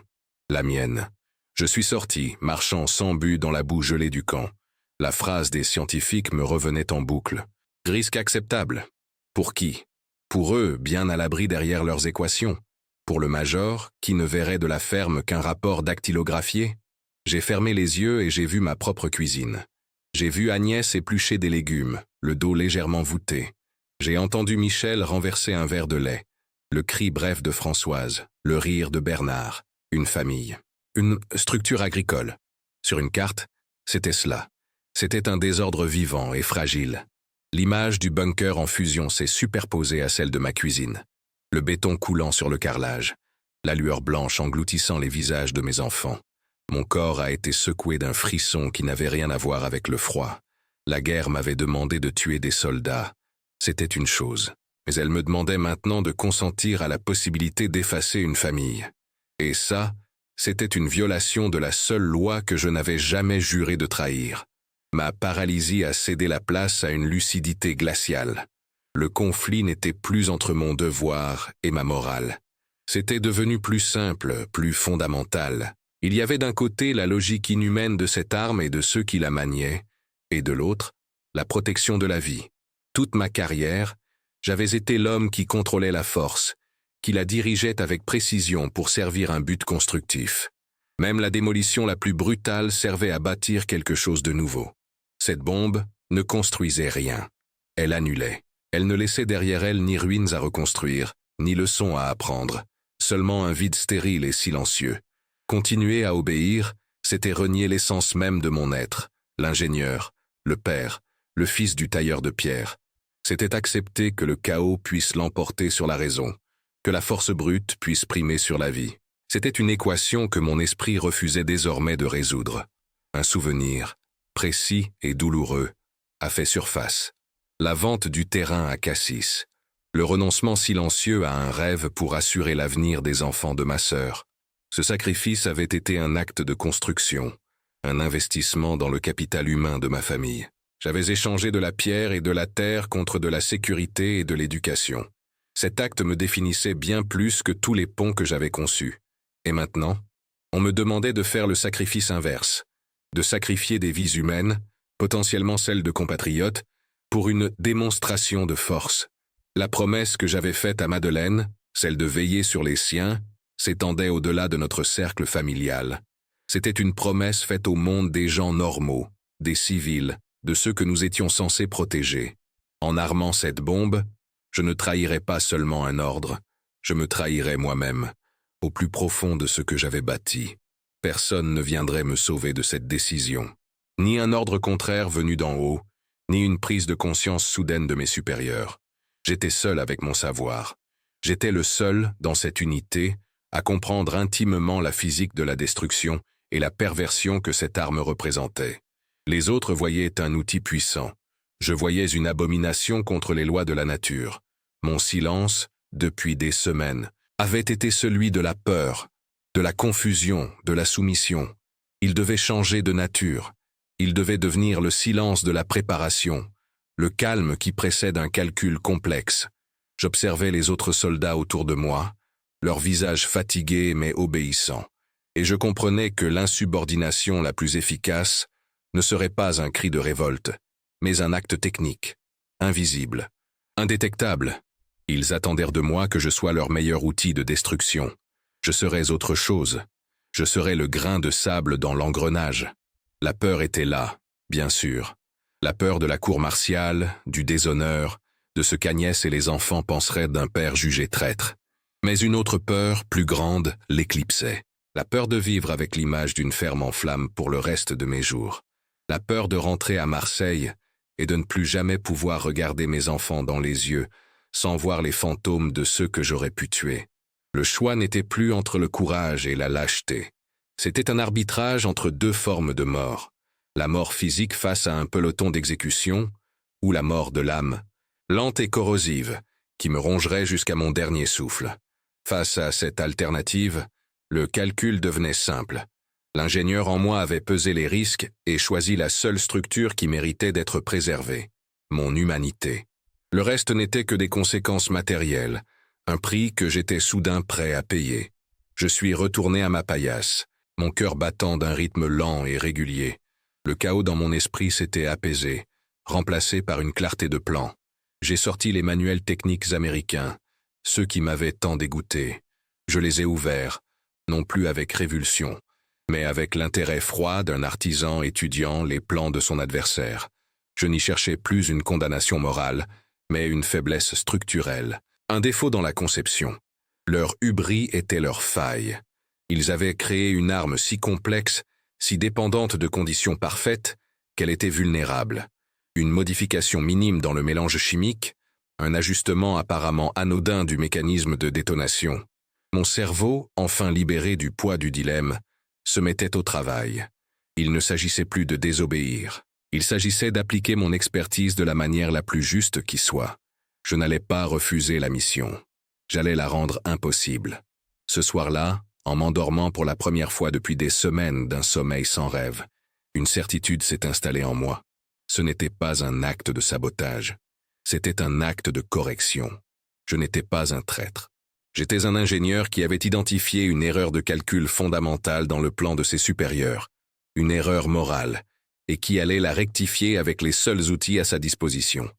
La mienne. Je suis sorti, marchant sans but dans la boue gelée du camp. La phrase des scientifiques me revenait en boucle. Risque acceptable. Pour qui? Pour eux, bien à l'abri derrière leurs équations. Pour le major, qui ne verrait de la ferme qu'un rapport dactylographié. J'ai fermé les yeux et j'ai vu ma propre cuisine. J'ai vu Agnès éplucher des légumes, le dos légèrement voûté. J'ai entendu Michel renverser un verre de lait. Le cri bref de Françoise, le rire de Bernard. Une famille. Une structure agricole. Sur une carte, c'était cela. C'était un désordre vivant et fragile. L'image du bunker en fusion s'est superposée à celle de ma cuisine. Le béton coulant sur le carrelage. La lueur blanche engloutissant les visages de mes enfants. Mon corps a été secoué d'un frisson qui n'avait rien à voir avec le froid. La guerre m'avait demandé de tuer des soldats. C'était une chose. Mais elle me demandait maintenant de consentir à la possibilité d'effacer une famille. Et ça, c'était une violation de la seule loi que je n'avais jamais juré de trahir. Ma paralysie a cédé la place à une lucidité glaciale. Le conflit n'était plus entre mon devoir et ma morale. C'était devenu plus simple, plus fondamental. Il y avait d'un côté la logique inhumaine de cette arme et de ceux qui la maniaient, et de l'autre, la protection de la vie. Toute ma carrière, j'avais été l'homme qui contrôlait la force, qui la dirigeait avec précision pour servir un but constructif. Même la démolition la plus brutale servait à bâtir quelque chose de nouveau. Cette bombe ne construisait rien. Elle annulait. Elle ne laissait derrière elle ni ruines à reconstruire, ni leçons à apprendre, seulement un vide stérile et silencieux. Continuer à obéir, c'était renier l'essence même de mon être, l'ingénieur, le père, le fils du tailleur de pierre. C'était accepter que le chaos puisse l'emporter sur la raison, que la force brute puisse primer sur la vie. C'était une équation que mon esprit refusait désormais de résoudre. Un souvenir, précis et douloureux, a fait surface. La vente du terrain à Cassis, le renoncement silencieux à un rêve pour assurer l'avenir des enfants de ma sœur. Ce sacrifice avait été un acte de construction, un investissement dans le capital humain de ma famille. J'avais échangé de la pierre et de la terre contre de la sécurité et de l'éducation. Cet acte me définissait bien plus que tous les ponts que j'avais conçus. Et maintenant, on me demandait de faire le sacrifice inverse, de sacrifier des vies humaines, potentiellement celles de compatriotes, pour une démonstration de force. La promesse que j'avais faite à Madeleine, celle de veiller sur les siens, s'étendait au-delà de notre cercle familial. C'était une promesse faite au monde des gens normaux, des civils, de ceux que nous étions censés protéger. En armant cette bombe, je ne trahirais pas seulement un ordre, je me trahirais moi-même, au plus profond de ce que j'avais bâti. Personne ne viendrait me sauver de cette décision. Ni un ordre contraire venu d'en haut, ni une prise de conscience soudaine de mes supérieurs. J'étais seul avec mon savoir. J'étais le seul, dans cette unité, à comprendre intimement la physique de la destruction et la perversion que cette arme représentait. Les autres voyaient un outil puissant. Je voyais une abomination contre les lois de la nature. Mon silence, depuis des semaines, avait été celui de la peur, de la confusion, de la soumission. Il devait changer de nature. Il devait devenir le silence de la préparation, le calme qui précède un calcul complexe. J'observais les autres soldats autour de moi, leurs visages fatigués mais obéissants, et je comprenais que l'insubordination la plus efficace ne serait pas un cri de révolte, mais un acte technique, invisible, indétectable. Ils attendèrent de moi que je sois leur meilleur outil de destruction. Je serais autre chose. Je serais le grain de sable dans l'engrenage. La peur était là, bien sûr. La peur de la cour martiale, du déshonneur, de ce qu'Agnès et les enfants penseraient d'un père jugé traître. Mais une autre peur, plus grande, l'éclipsait. La peur de vivre avec l'image d'une ferme en flammes pour le reste de mes jours. La peur de rentrer à Marseille et de ne plus jamais pouvoir regarder mes enfants dans les yeux sans voir les fantômes de ceux que j'aurais pu tuer. Le choix n'était plus entre le courage et la lâcheté. C'était un arbitrage entre deux formes de mort. La mort physique face à un peloton d'exécution ou la mort de l'âme, lente et corrosive, qui me rongerait jusqu'à mon dernier souffle. Face à cette alternative, le calcul devenait simple. L'ingénieur en moi avait pesé les risques et choisi la seule structure qui méritait d'être préservée, mon humanité. Le reste n'était que des conséquences matérielles, un prix que j'étais soudain prêt à payer. Je suis retourné à ma paillasse, mon cœur battant d'un rythme lent et régulier. Le chaos dans mon esprit s'était apaisé, remplacé par une clarté de plan. J'ai sorti les manuels techniques américains, ceux qui m'avaient tant dégoûté. Je les ai ouverts, non plus avec révulsion, mais avec l'intérêt froid d'un artisan étudiant les plans de son adversaire. Je n'y cherchais plus une condamnation morale, mais une faiblesse structurelle, un défaut dans la conception. Leur hubris était leur faille. Ils avaient créé une arme si complexe, si dépendante de conditions parfaites, qu'elle était vulnérable. Une modification minime dans le mélange chimique, un ajustement apparemment anodin du mécanisme de détonation. Mon cerveau, enfin libéré du poids du dilemme, se mettait au travail. Il ne s'agissait plus de désobéir. Il s'agissait d'appliquer mon expertise de la manière la plus juste qui soit. Je n'allais pas refuser la mission. J'allais la rendre impossible. Ce soir-là, en m'endormant pour la première fois depuis des semaines d'un sommeil sans rêve, une certitude s'est installée en moi. Ce n'était pas un acte de sabotage. C'était un acte de correction. Je n'étais pas un traître. J'étais un ingénieur qui avait identifié une erreur de calcul fondamentale dans le plan de ses supérieurs, une erreur morale, et qui allait la rectifier avec les seuls outils à sa disposition.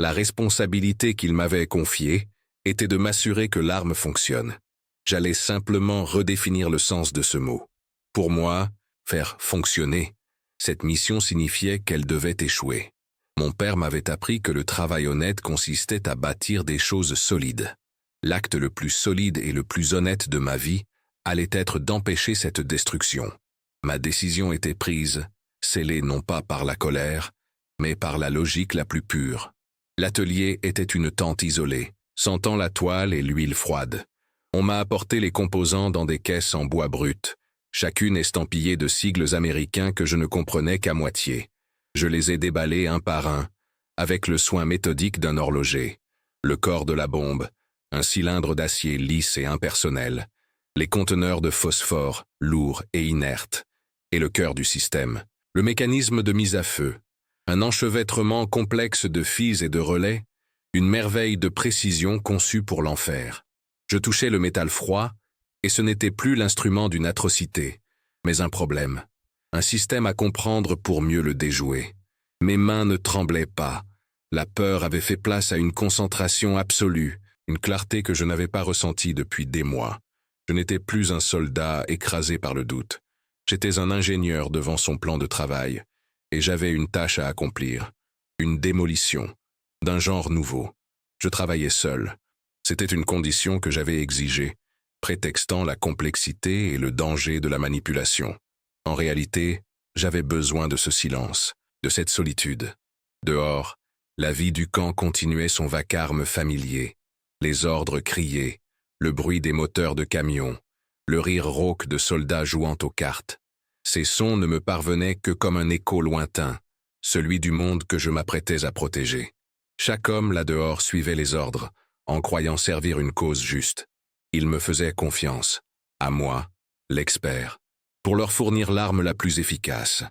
La responsabilité qu'il m'avait confiée était de m'assurer que l'arme fonctionne. J'allais simplement redéfinir le sens de ce mot. Pour moi, faire fonctionner, cette mission signifiait qu'elle devait échouer. Mon père m'avait appris que le travail honnête consistait à bâtir des choses solides. L'acte le plus solide et le plus honnête de ma vie allait être d'empêcher cette destruction. Ma décision était prise, scellée non pas par la colère, mais par la logique la plus pure. L'atelier était une tente isolée, sentant la toile et l'huile froide. On m'a apporté les composants dans des caisses en bois brut, chacune estampillée de sigles américains que je ne comprenais qu'à moitié. Je les ai déballés un par un, avec le soin méthodique d'un horloger. Le corps de la bombe, un cylindre d'acier lisse et impersonnel, les conteneurs de phosphore, lourds et inertes, et le cœur du système, le mécanisme de mise à feu, un enchevêtrement complexe de fils et de relais, une merveille de précision conçue pour l'enfer. Je touchais le métal froid, et ce n'était plus l'instrument d'une atrocité, mais un problème, un système à comprendre pour mieux le déjouer. Mes mains ne tremblaient pas, la peur avait fait place à une concentration absolue, une clarté que je n'avais pas ressentie depuis des mois. Je n'étais plus un soldat écrasé par le doute. J'étais un ingénieur devant son plan de travail, et j'avais une tâche à accomplir, une démolition, d'un genre nouveau. Je travaillais seul. C'était une condition que j'avais exigée, prétextant la complexité et le danger de la manipulation. En réalité, j'avais besoin de ce silence, de cette solitude. Dehors, la vie du camp continuait son vacarme familier. Les ordres criaient, le bruit des moteurs de camions, le rire rauque de soldats jouant aux cartes. Ces sons ne me parvenaient que comme un écho lointain, celui du monde que je m'apprêtais à protéger. Chaque homme là-dehors suivait les ordres, en croyant servir une cause juste. Ils me faisaient confiance, à moi, l'expert, pour leur fournir l'arme la plus efficace.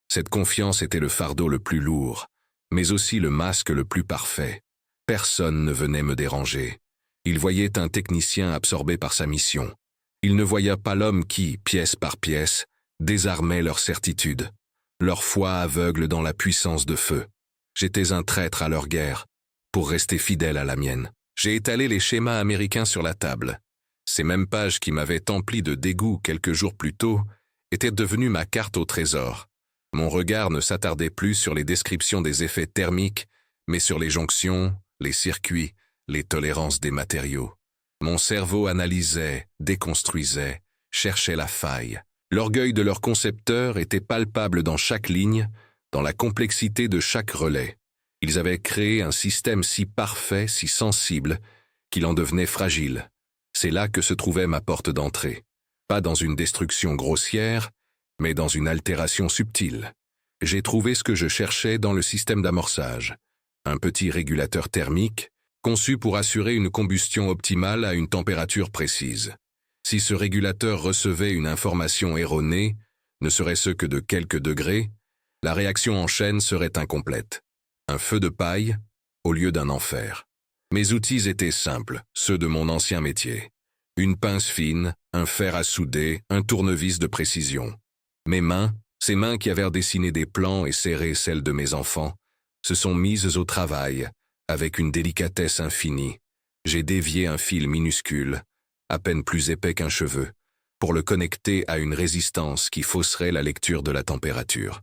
Cette confiance était le fardeau le plus lourd, mais aussi le masque le plus parfait. Personne ne venait me déranger. Ils voyaient un technicien absorbé par sa mission. Ils ne voyaient pas l'homme qui, pièce par pièce, désarmait leur certitude, leur foi aveugle dans la puissance de feu. J'étais un traître à leur guerre, pour rester fidèle à la mienne. J'ai étalé les schémas américains sur la table. Ces mêmes pages qui m'avaient empli de dégoût quelques jours plus tôt étaient devenues ma carte au trésor. Mon regard ne s'attardait plus sur les descriptions des effets thermiques, mais sur les jonctions, les circuits, les tolérances des matériaux. Mon cerveau analysait, déconstruisait, cherchait la faille. L'orgueil de leurs concepteurs était palpable dans chaque ligne, dans la complexité de chaque relais. Ils avaient créé un système si parfait, si sensible, qu'il en devenait fragile. C'est là que se trouvait ma porte d'entrée. Pas dans une destruction grossière, mais dans une altération subtile. J'ai trouvé ce que je cherchais dans le système d'amorçage. Un petit régulateur thermique, conçu pour assurer une combustion optimale à une température précise. Si ce régulateur recevait une information erronée, ne serait-ce que de quelques degrés, la réaction en chaîne serait incomplète. Un feu de paille au lieu d'un enfer. Mes outils étaient simples, ceux de mon ancien métier. Une pince fine, un fer à souder, un tournevis de précision. Mes mains, ces mains qui avaient dessiné des plans et serré celles de mes enfants, se sont mises au travail, avec une délicatesse infinie. J'ai dévié un fil minuscule, à peine plus épais qu'un cheveu, pour le connecter à une résistance qui fausserait la lecture de la température.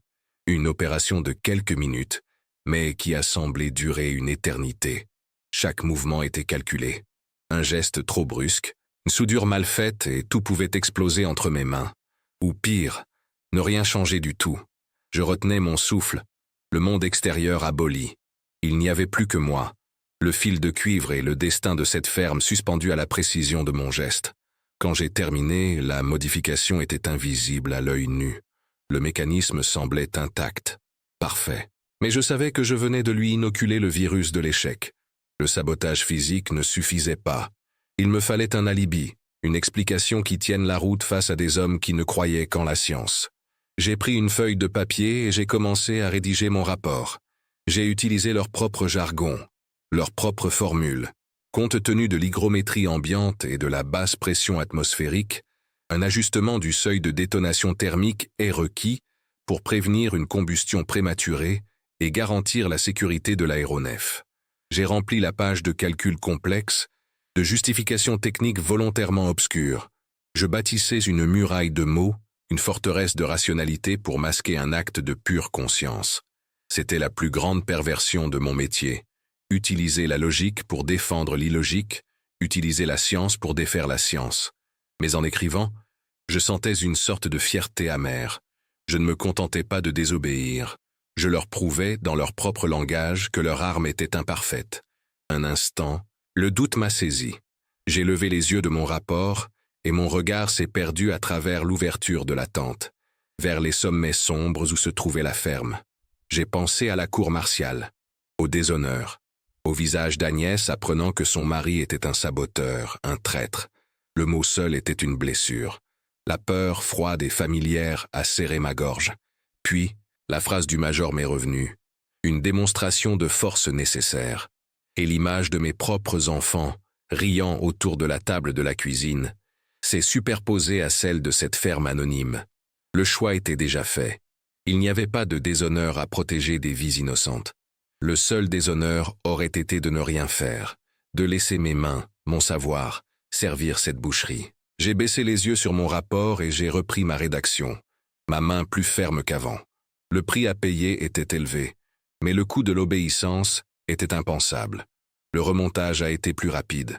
Une opération de quelques minutes, mais qui a semblé durer une éternité. Chaque mouvement était calculé. Un geste trop brusque, une soudure mal faite et tout pouvait exploser entre mes mains. Ou pire, ne rien changer du tout. Je retenais mon souffle, le monde extérieur aboli. Il n'y avait plus que moi, le fil de cuivre et le destin de cette ferme suspendu à la précision de mon geste. Quand j'ai terminé, la modification était invisible à l'œil nu. Le mécanisme semblait intact, parfait. Mais je savais que je venais de lui inoculer le virus de l'échec. Le sabotage physique ne suffisait pas. Il me fallait un alibi, une explication qui tienne la route face à des hommes qui ne croyaient qu'en la science. J'ai pris une feuille de papier et j'ai commencé à rédiger mon rapport. J'ai utilisé leur propre jargon, leurs propres formules. Compte tenu de l'hygrométrie ambiante et de la basse pression atmosphérique, un ajustement du seuil de détonation thermique est requis pour prévenir une combustion prématurée et garantir la sécurité de l'aéronef. J'ai rempli la page de calculs complexes, de justifications techniques volontairement obscures. Je bâtissais une muraille de mots, une forteresse de rationalité pour masquer un acte de pure conscience. C'était la plus grande perversion de mon métier. Utiliser la logique pour défendre l'illogique, utiliser la science pour défaire la science. Mais en écrivant, je sentais une sorte de fierté amère. Je ne me contentais pas de désobéir. Je leur prouvais, dans leur propre langage, que leur arme était imparfaite. Un instant, le doute m'a saisi. J'ai levé les yeux de mon rapport, et mon regard s'est perdu à travers l'ouverture de la tente, vers les sommets sombres où se trouvait la ferme. J'ai pensé à la cour martiale, au déshonneur, au visage d'Agnès apprenant que son mari était un saboteur, un traître. Le mot seul était une blessure. La peur froide et familière a serré ma gorge. Puis, la phrase du major m'est revenue. Une démonstration de force nécessaire. Et l'image de mes propres enfants, riant autour de la table de la cuisine, s'est superposée à celle de cette ferme anonyme. Le choix était déjà fait. Il n'y avait pas de déshonneur à protéger des vies innocentes. Le seul déshonneur aurait été de ne rien faire, de laisser mes mains, mon savoir, servir cette boucherie. J'ai baissé les yeux sur mon rapport et j'ai repris ma rédaction, ma main plus ferme qu'avant. Le prix à payer était élevé, mais le coût de l'obéissance était impensable. Le remontage a été plus rapide.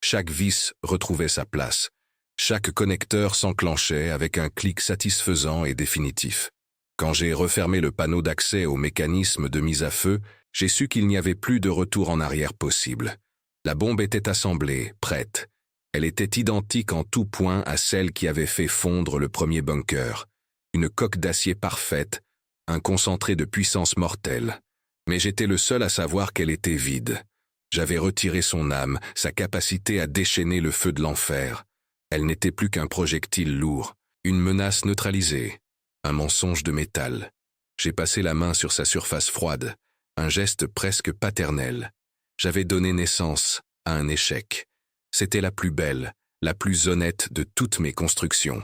Chaque vis retrouvait sa place. Chaque connecteur s'enclenchait avec un clic satisfaisant et définitif. Quand j'ai refermé le panneau d'accès au mécanisme de mise à feu, j'ai su qu'il n'y avait plus de retour en arrière possible. La bombe était assemblée, prête. Elle était identique en tout point à celle qui avait fait fondre le premier bunker. Une coque d'acier parfaite, un concentré de puissance mortelle. Mais j'étais le seul à savoir qu'elle était vide. J'avais retiré son âme, sa capacité à déchaîner le feu de l'enfer. Elle n'était plus qu'un projectile lourd, une menace neutralisée, un mensonge de métal. J'ai passé la main sur sa surface froide, un geste presque paternel. J'avais donné naissance à un échec. C'était la plus belle, la plus honnête de toutes mes constructions.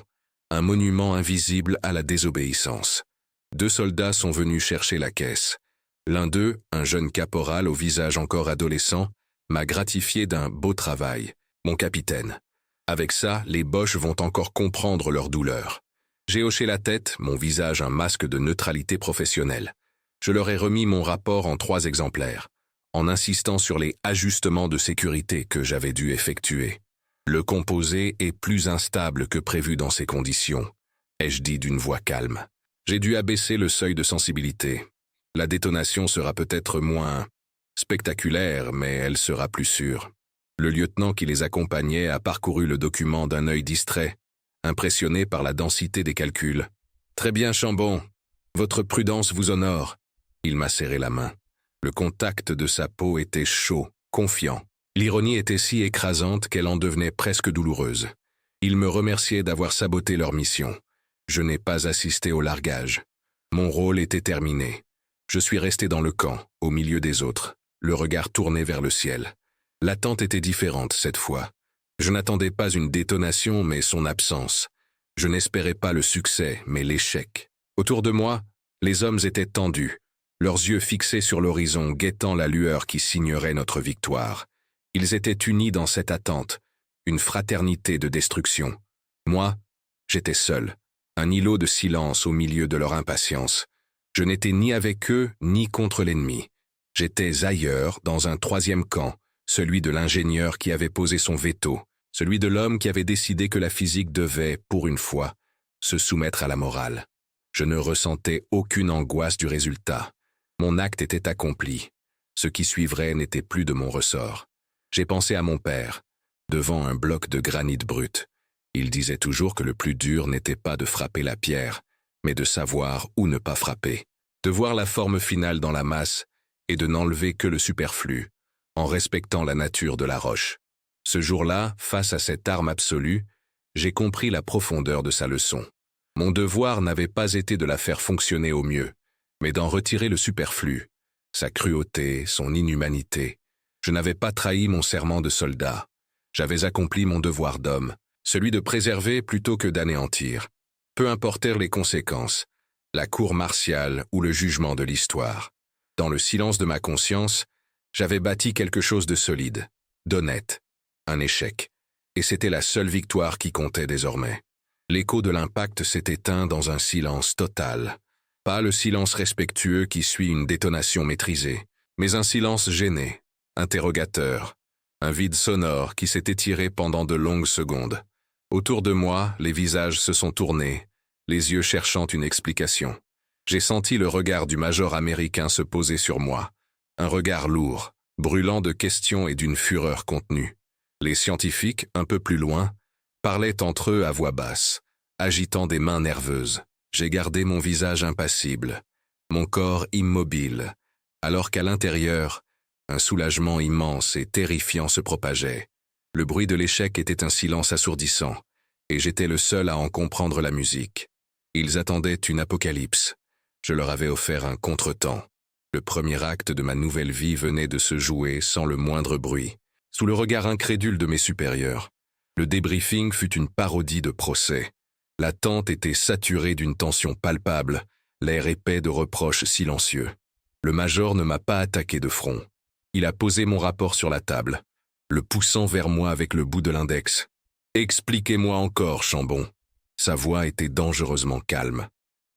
Un monument invisible à la désobéissance. 2 soldats sont venus chercher la caisse. L'un d'eux, un jeune caporal au visage encore adolescent, m'a gratifié d'un beau travail. Mon capitaine. Avec ça, les Boches vont encore comprendre leur douleur. J'ai hoché la tête, mon visage un masque de neutralité professionnelle. Je leur ai remis mon rapport en 3 exemplaires, en insistant sur les ajustements de sécurité que j'avais dû effectuer. Le composé est plus instable que prévu dans ces conditions, ai-je dit d'une voix calme. J'ai dû abaisser le seuil de sensibilité. La détonation sera peut-être moins spectaculaire, mais elle sera plus sûre. Le lieutenant qui les accompagnait a parcouru le document d'un œil distrait, impressionné par la densité des calculs. « Très bien, Chambon. Votre prudence vous honore. » Il m'a serré la main. Le contact de sa peau était chaud, confiant. L'ironie était si écrasante qu'elle en devenait presque douloureuse. Il me remerciait d'avoir saboté leur mission. Je n'ai pas assisté au largage. Mon rôle était terminé. Je suis resté dans le camp, au milieu des autres, le regard tourné vers le ciel. L'attente était différente cette fois. Je n'attendais pas une détonation, mais son absence. Je n'espérais pas le succès, mais l'échec. Autour de moi, les hommes étaient tendus, leurs yeux fixés sur l'horizon, guettant la lueur qui signerait notre victoire. Ils étaient unis dans cette attente, une fraternité de destruction. Moi, J'étais seul, un îlot de silence au milieu de leur impatience. Je n'étais ni avec eux, ni contre l'ennemi. J'étais ailleurs, dans un troisième camp, celui de l'ingénieur qui avait posé son veto, celui de l'homme qui avait décidé que la physique devait, pour une fois, se soumettre à la morale. Je ne ressentais aucune angoisse du résultat. Mon acte était accompli. Ce qui suivrait n'était plus de mon ressort. J'ai pensé à mon père, devant un bloc de granit brut. Il disait toujours que le plus dur n'était pas de frapper la pierre, mais de savoir où ne pas frapper, de voir la forme finale dans la masse et de n'enlever que le superflu, en respectant la nature de la roche. Ce jour-là, face à cette arme absolue, j'ai compris la profondeur de sa leçon. Mon devoir n'avait pas été de la faire fonctionner au mieux, mais d'en retirer le superflu, sa cruauté, son inhumanité. Je n'avais pas trahi mon serment de soldat. J'avais accompli mon devoir d'homme, celui de préserver plutôt que d'anéantir. Peu importèrent les conséquences, la cour martiale ou le jugement de l'histoire. Dans le silence de ma conscience, j'avais bâti quelque chose de solide, d'honnête, un échec. Et c'était la seule victoire qui comptait désormais. L'écho de l'impact s'est éteint dans un silence total. Pas le silence respectueux qui suit une détonation maîtrisée, mais un silence gêné, interrogateur, un vide sonore qui s'est étiré pendant de longues secondes. Autour de moi, les visages se sont tournés, les yeux cherchant une explication. J'ai senti le regard du major américain se poser sur moi, un regard lourd, brûlant de questions et d'une fureur contenue. Les scientifiques, un peu plus loin, parlaient entre eux à voix basse, agitant des mains nerveuses. J'ai gardé mon visage impassible, mon corps immobile, alors qu'à l'intérieur, un soulagement immense et terrifiant se propageait. Le bruit de l'échec était un silence assourdissant, et j'étais le seul à en comprendre la musique. Ils attendaient une apocalypse. Je leur avais offert un contretemps. Le premier acte de ma nouvelle vie venait de se jouer sans le moindre bruit, sous le regard incrédule de mes supérieurs. Le débriefing fut une parodie de procès. La tente était saturée d'une tension palpable, l'air épais de reproches silencieux. Le major ne m'a pas attaqué de front. Il a posé mon rapport sur la table, le poussant vers moi avec le bout de l'index. « Expliquez-moi encore, Chambon. » Sa voix était dangereusement calme.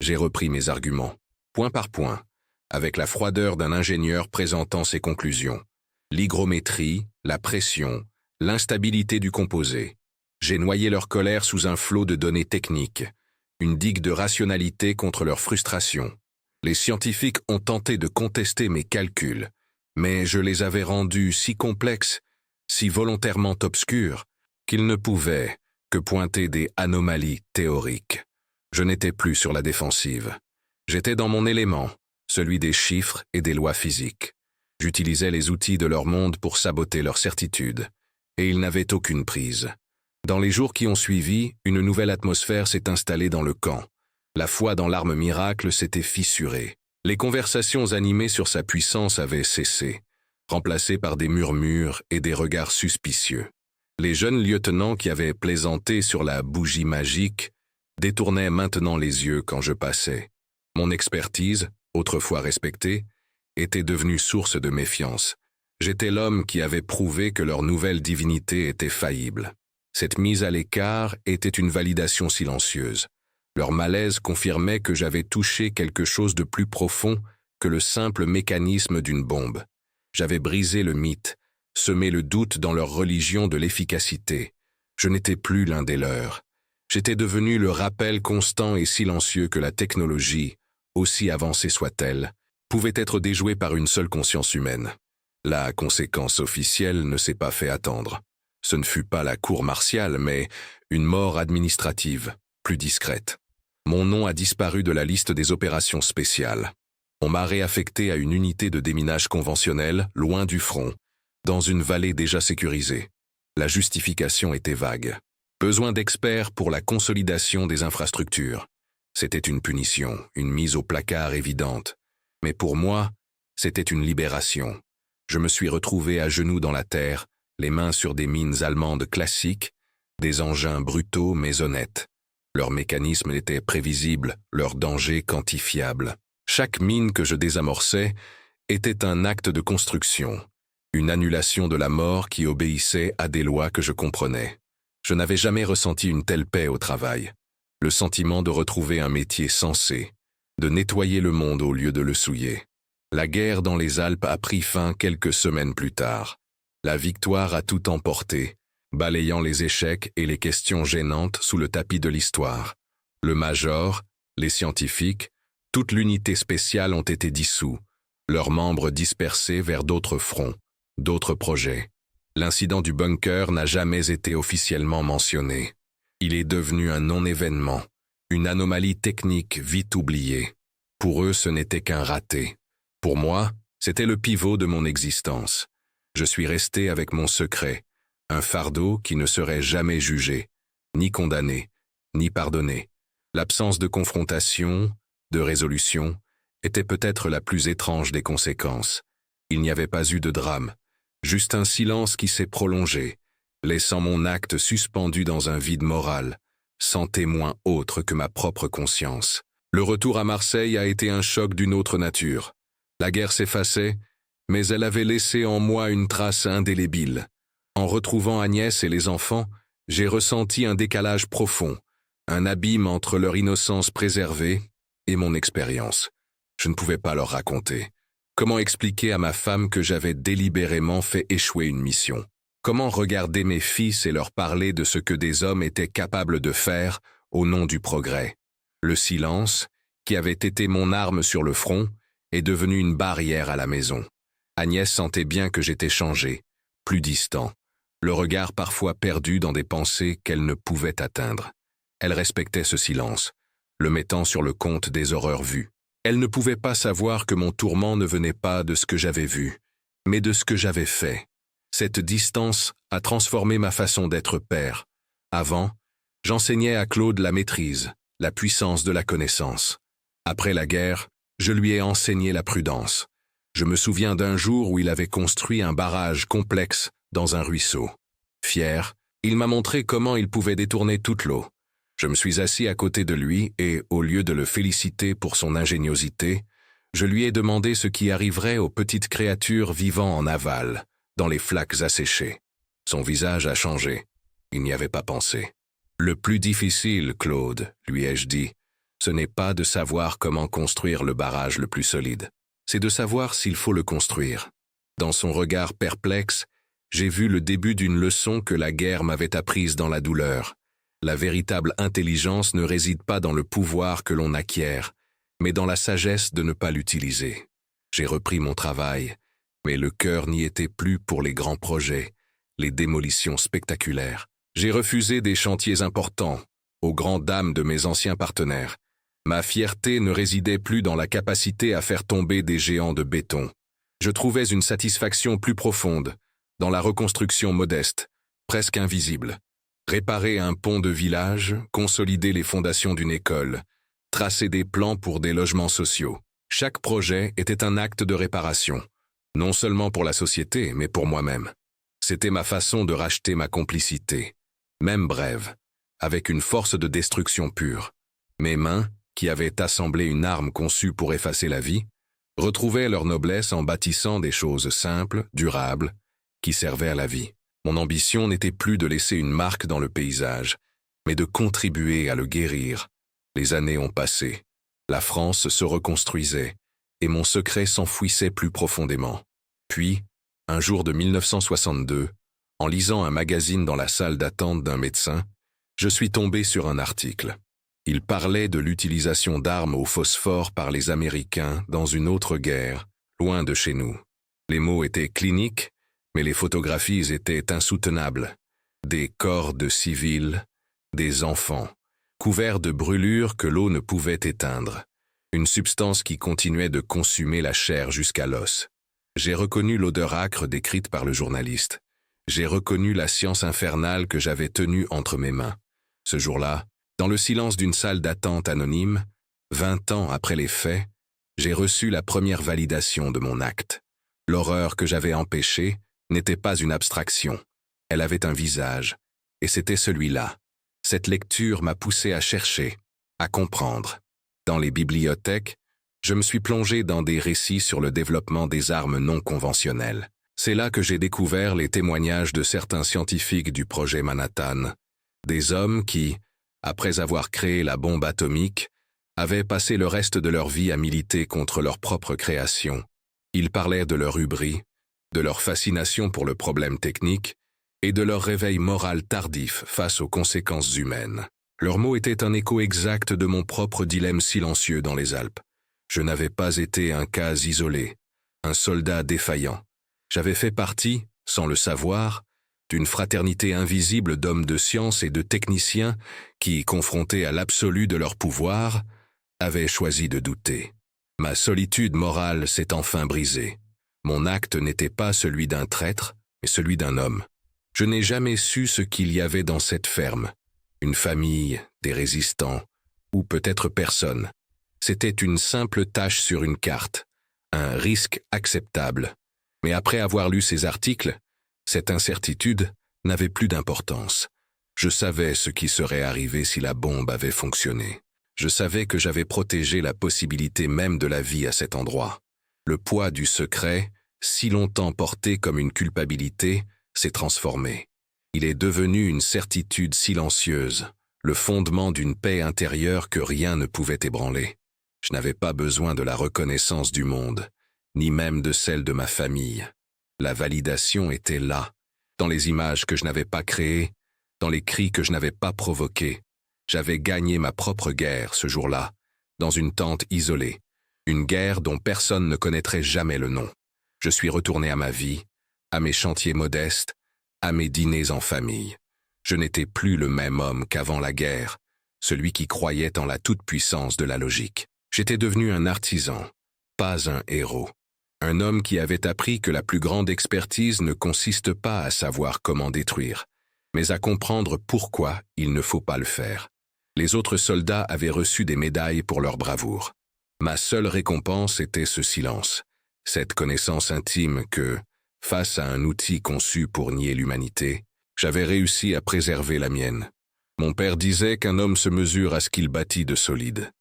J'ai repris mes arguments, point par point, avec la froideur d'un ingénieur présentant ses conclusions. L'hygrométrie, la pression, l'instabilité du composé. J'ai noyé leur colère sous un flot de données techniques, une digue de rationalité contre leur frustration. Les scientifiques ont tenté de contester mes calculs, mais je les avais rendus si complexes, si volontairement obscurs, qu'ils ne pouvaient que pointer des anomalies théoriques. Je n'étais plus sur la défensive. J'étais dans mon élément, celui des chiffres et des lois physiques. J'utilisais les outils de leur monde pour saboter leurs certitudes, et ils n'avaient aucune prise. Dans les jours qui ont suivi, une nouvelle atmosphère s'est installée dans le camp. La foi dans l'arme miracle s'était fissurée. Les conversations animées sur sa puissance avaient cessé, remplacées par des murmures et des regards suspicieux. Les jeunes lieutenants qui avaient plaisanté sur la bougie magique détournaient maintenant les yeux quand je passais. Mon expertise, autrefois respectée, était devenue source de méfiance. J'étais l'homme qui avait prouvé que leur nouvelle divinité était faillible. Cette mise à l'écart était une validation silencieuse. Leur malaise confirmait que j'avais touché quelque chose de plus profond que le simple mécanisme d'une bombe. J'avais brisé le mythe, semé le doute dans leur religion de l'efficacité. Je n'étais plus l'un des leurs. J'étais devenu le rappel constant et silencieux que la technologie, aussi avancée soit-elle, pouvait être déjouée par une seule conscience humaine. La conséquence officielle ne s'est pas fait attendre. Ce ne fut pas la cour martiale, mais une mort administrative, plus discrète. Mon nom a disparu de la liste des opérations spéciales. On m'a réaffecté à une unité de déminage conventionnelle, loin du front, dans une vallée déjà sécurisée. La justification était vague. Besoin d'experts pour la consolidation des infrastructures. C'était une punition, une mise au placard évidente. Mais pour moi, c'était une libération. Je me suis retrouvé à genoux dans la terre, les mains sur des mines allemandes classiques, des engins brutaux mais honnêtes. Leur mécanisme était prévisible, leur danger quantifiable. Chaque mine que je désamorçais était un acte de construction, une annulation de la mort qui obéissait à des lois que je comprenais. Je n'avais jamais ressenti une telle paix au travail. le sentiment de retrouver un métier sensé, de nettoyer le monde au lieu de le souiller. La guerre dans les Alpes a pris fin quelques semaines plus tard. La victoire a tout emporté, balayant les échecs et les questions gênantes sous le tapis de l'histoire. Le major, les scientifiques, toute l'unité spéciale ont été dissous, leurs membres dispersés vers d'autres fronts, d'autres projets. L'incident du bunker n'a jamais été officiellement mentionné. Il est devenu un non-événement, une anomalie technique vite oubliée. Pour eux, ce n'était qu'un raté. Pour moi, c'était le pivot de mon existence. Je suis resté avec mon secret, un fardeau qui ne serait jamais jugé, ni condamné, ni pardonné. L'absence de confrontation, de résolution, était peut-être la plus étrange des conséquences. Il n'y avait pas eu de drame, juste un silence qui s'est prolongé, laissant mon acte suspendu dans un vide moral, sans témoin autre que ma propre conscience. Le retour à Marseille a été un choc d'une autre nature. La guerre s'effaçait, mais elle avait laissé en moi une trace indélébile. En retrouvant Agnès et les enfants, j'ai ressenti un décalage profond, un abîme entre leur innocence préservée et mon expérience. Je ne pouvais pas leur raconter. Comment expliquer à ma femme que j'avais délibérément fait échouer une mission? Comment regarder mes fils et leur parler de ce que des hommes étaient capables de faire au nom du progrès? Le silence, qui avait été mon arme sur le front, est devenu une barrière à la maison. Agnès sentait bien que j'étais changé, plus distant, le regard parfois perdu dans des pensées qu'elle ne pouvait atteindre. Elle respectait ce silence, le mettant sur le compte des horreurs vues. Elle ne pouvait pas savoir que mon tourment ne venait pas de ce que j'avais vu, mais de ce que j'avais fait. Cette distance a transformé ma façon d'être père. Avant, j'enseignais à Claude la maîtrise, la puissance de la connaissance. Après la guerre, je lui ai enseigné la prudence. Je me souviens d'un jour où il avait construit un barrage complexe dans un ruisseau. Fier, il m'a montré comment il pouvait détourner toute l'eau. Je me suis assis à côté de lui et, au lieu de le féliciter pour son ingéniosité, je lui ai demandé ce qui arriverait aux petites créatures vivant en aval, dans les flaques asséchées. Son visage a changé. Il n'y avait pas pensé. « Le plus difficile, Claude, lui ai-je dit, ce n'est pas de savoir comment construire le barrage le plus solide. C'est de savoir s'il faut le construire. » Dans son regard perplexe, j'ai vu le début d'une leçon que la guerre m'avait apprise dans la douleur. La véritable intelligence ne réside pas dans le pouvoir que l'on acquiert, mais dans la sagesse de ne pas l'utiliser. J'ai repris mon travail, mais le cœur n'y était plus pour les grands projets, les démolitions spectaculaires. J'ai refusé des chantiers importants, aux grandes dames de mes anciens partenaires. Ma fierté ne résidait plus dans la capacité à faire tomber des géants de béton. Je trouvais une satisfaction plus profonde, dans la reconstruction modeste, presque invisible. Réparer un pont de village, consolider les fondations d'une école, tracer des plans pour des logements sociaux. Chaque projet était un acte de réparation, non seulement pour la société, mais pour moi-même. C'était ma façon de racheter ma complicité, même brève, avec une force de destruction pure. Mes mains, qui avaient assemblé une arme conçue pour effacer la vie, retrouvaient leur noblesse en bâtissant des choses simples, durables, qui servaient à la vie. Mon ambition n'était plus de laisser une marque dans le paysage, mais de contribuer à le guérir. Les années ont passé. La France se reconstruisait, et mon secret s'enfouissait plus profondément. Puis, un jour de 1962, en lisant un magazine dans la salle d'attente d'un médecin, je suis tombé sur un article. Il parlait de l'utilisation d'armes au phosphore par les Américains dans une autre guerre, loin de chez nous. Les mots étaient cliniques, mais les photographies étaient insoutenables. Des corps de civils, des enfants, couverts de brûlures que l'eau ne pouvait éteindre. Une substance qui continuait de consumer la chair jusqu'à l'os. J'ai reconnu l'odeur âcre décrite par le journaliste. J'ai reconnu la science infernale que j'avais tenue entre mes mains. Ce jour-là, dans le silence d'une salle d'attente anonyme, 20 ans après les faits, j'ai reçu la première validation de mon acte. L'horreur que j'avais empêchée n'était pas une abstraction. Elle avait un visage, et c'était celui-là. Cette lecture m'a poussé à chercher, à comprendre. Dans les bibliothèques, je me suis plongé dans des récits sur le développement des armes non conventionnelles. C'est là que j'ai découvert les témoignages de certains scientifiques du projet Manhattan, des hommes qui, après avoir créé la bombe atomique, avaient passé le reste de leur vie à militer contre leur propre création. Ils parlaient de leur hubris, de leur fascination pour le problème technique et de leur réveil moral tardif face aux conséquences humaines. Leurs mots étaient un écho exact de mon propre dilemme silencieux dans les Alpes. Je n'avais pas été un cas isolé, un soldat défaillant. J'avais fait partie, sans le savoir, d'une fraternité invisible d'hommes de science et de techniciens qui, confrontés à l'absolu de leur pouvoir, avaient choisi de douter. Ma solitude morale s'est enfin brisée. Mon acte n'était pas celui d'un traître, mais celui d'un homme. Je n'ai jamais su ce qu'il y avait dans cette ferme. Une famille, des résistants, ou peut-être personne. C'était une simple tâche sur une carte, un risque acceptable. Mais après avoir lu ces articles, cette incertitude n'avait plus d'importance. Je savais ce qui serait arrivé si la bombe avait fonctionné. Je savais que j'avais protégé la possibilité même de la vie à cet endroit. Le poids du secret, si longtemps porté comme une culpabilité, s'est transformé. Il est devenu une certitude silencieuse, le fondement d'une paix intérieure que rien ne pouvait ébranler. Je n'avais pas besoin de la reconnaissance du monde, ni même de celle de ma famille. La validation était là, dans les images que je n'avais pas créées, dans les cris que je n'avais pas provoqués. J'avais gagné ma propre guerre ce jour-là, dans une tente isolée, une guerre dont personne ne connaîtrait jamais le nom. Je suis retourné à ma vie, à mes chantiers modestes, à mes dîners en famille. Je n'étais plus le même homme qu'avant la guerre, celui qui croyait en la toute-puissance de la logique. J'étais devenu un artisan, pas un héros. Un homme qui avait appris que la plus grande expertise ne consiste pas à savoir comment détruire, mais à comprendre pourquoi il ne faut pas le faire. Les autres soldats avaient reçu des médailles pour leur bravoure. Ma seule récompense était ce silence, cette connaissance intime que, face à un outil conçu pour nier l'humanité, j'avais réussi à préserver la mienne. Mon père disait qu'un homme se mesure à ce qu'il bâtit de solide.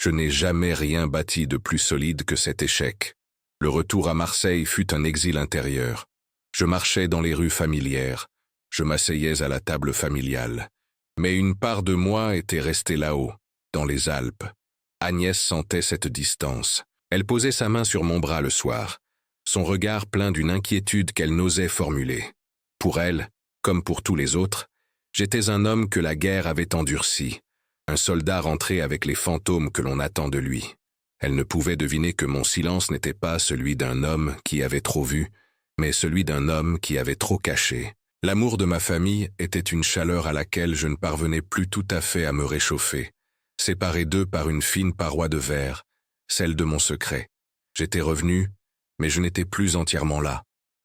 Je n'ai jamais rien bâti de plus solide que cet échec. Le retour à Marseille fut un exil intérieur. Je marchais dans les rues familières, je m'asseyais à la table familiale. Mais une part de moi était restée là-haut, dans les Alpes. Agnès sentait cette distance. Elle posait sa main sur mon bras le soir, son regard plein d'une inquiétude qu'elle n'osait formuler. Pour elle, comme pour tous les autres, j'étais un homme que la guerre avait endurci, un soldat rentré avec les fantômes que l'on attend de lui. Elle ne pouvait deviner que mon silence n'était pas celui d'un homme qui avait trop vu, mais celui d'un homme qui avait trop caché. L'amour de ma famille était une chaleur à laquelle je ne parvenais plus tout à fait à me réchauffer, séparé d'eux par une fine paroi de verre, celle de mon secret. J'étais revenu, mais je n'étais plus entièrement là.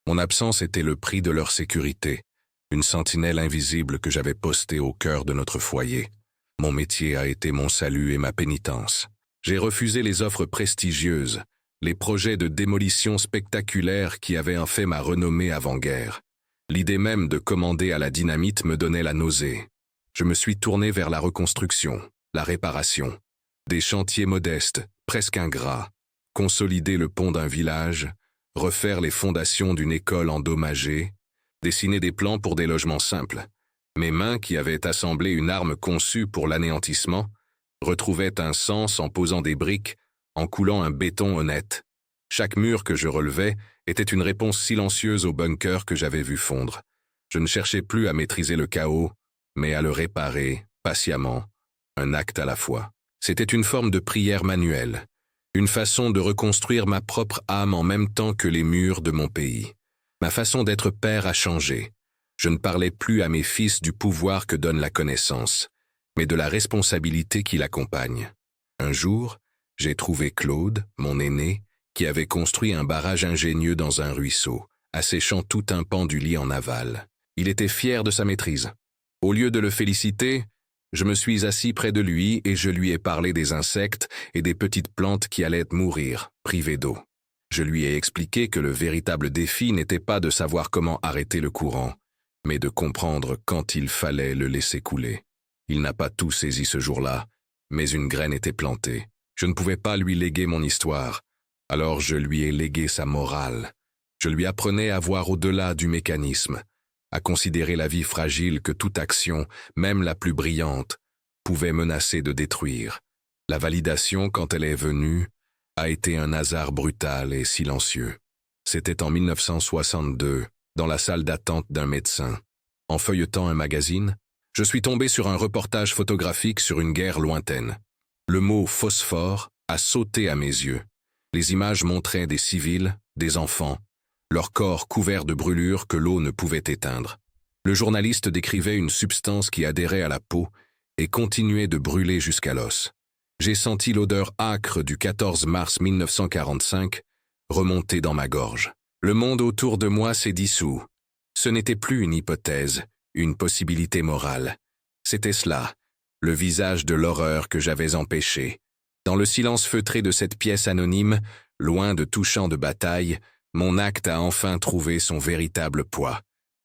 Mon absence était le prix de leur sécurité, une sentinelle invisible que j'avais postée au cœur de notre foyer. Mon métier a été mon salut et ma pénitence. J'ai refusé les offres prestigieuses, les projets de démolition spectaculaires qui avaient en fait ma renommée avant-guerre. L'idée même de commander à la dynamite me donnait la nausée. Je me suis tourné vers la reconstruction, la réparation. Des chantiers modestes, presque ingrats. Consolider le pont d'un village, refaire les fondations d'une école endommagée, dessiner des plans pour des logements simples. Mes mains, qui avaient assemblé une arme conçue pour l'anéantissement, retrouvaient un sens en posant des briques, en coulant un béton honnête. Chaque mur que je relevais était une réponse silencieuse au bunker que j'avais vu fondre. Je ne cherchais plus à maîtriser le chaos, mais à le réparer, patiemment, un acte à la fois. C'était une forme de prière manuelle, une façon de reconstruire ma propre âme en même temps que les murs de mon pays. Ma façon d'être père a changé. Je ne parlais plus à mes fils du pouvoir que donne la connaissance, mais de la responsabilité qui l'accompagne. Un jour, j'ai trouvé Claude, mon aîné, qui avait construit un barrage ingénieux dans un ruisseau, asséchant tout un pan du lit en aval. Il était fier de sa maîtrise. Au lieu de le féliciter, je me suis assis près de lui et je lui ai parlé des insectes et des petites plantes qui allaient mourir, privées d'eau. Je lui ai expliqué que le véritable défi n'était pas de savoir comment arrêter le courant, mais de comprendre quand il fallait le laisser couler. Il n'a pas tout saisi ce jour-là, mais une graine était plantée. Je ne pouvais pas lui léguer mon histoire, alors je lui ai légué sa morale. Je lui apprenais à voir au-delà du mécanisme, à considérer la vie fragile que toute action, même la plus brillante, pouvait menacer de détruire. La validation, quand elle est venue, a été un hasard brutal et silencieux. C'était en 1962, dans la salle d'attente d'un médecin. En feuilletant un magazine, je suis tombé sur un reportage photographique sur une guerre lointaine. Le mot « phosphore » a sauté à mes yeux. Les images montraient des civils, des enfants, leurs corps couverts de brûlures que l'eau ne pouvait éteindre. Le journaliste décrivait une substance qui adhérait à la peau et continuait de brûler jusqu'à l'os. J'ai senti l'odeur âcre du 14 mars 1945 remonter dans ma gorge. Le monde autour de moi s'est dissous. Ce n'était plus une hypothèse, une possibilité morale. C'était cela, le visage de l'horreur que j'avais empêché. Dans le silence feutré de cette pièce anonyme, loin de tout champ de bataille, mon acte a enfin trouvé son véritable poids.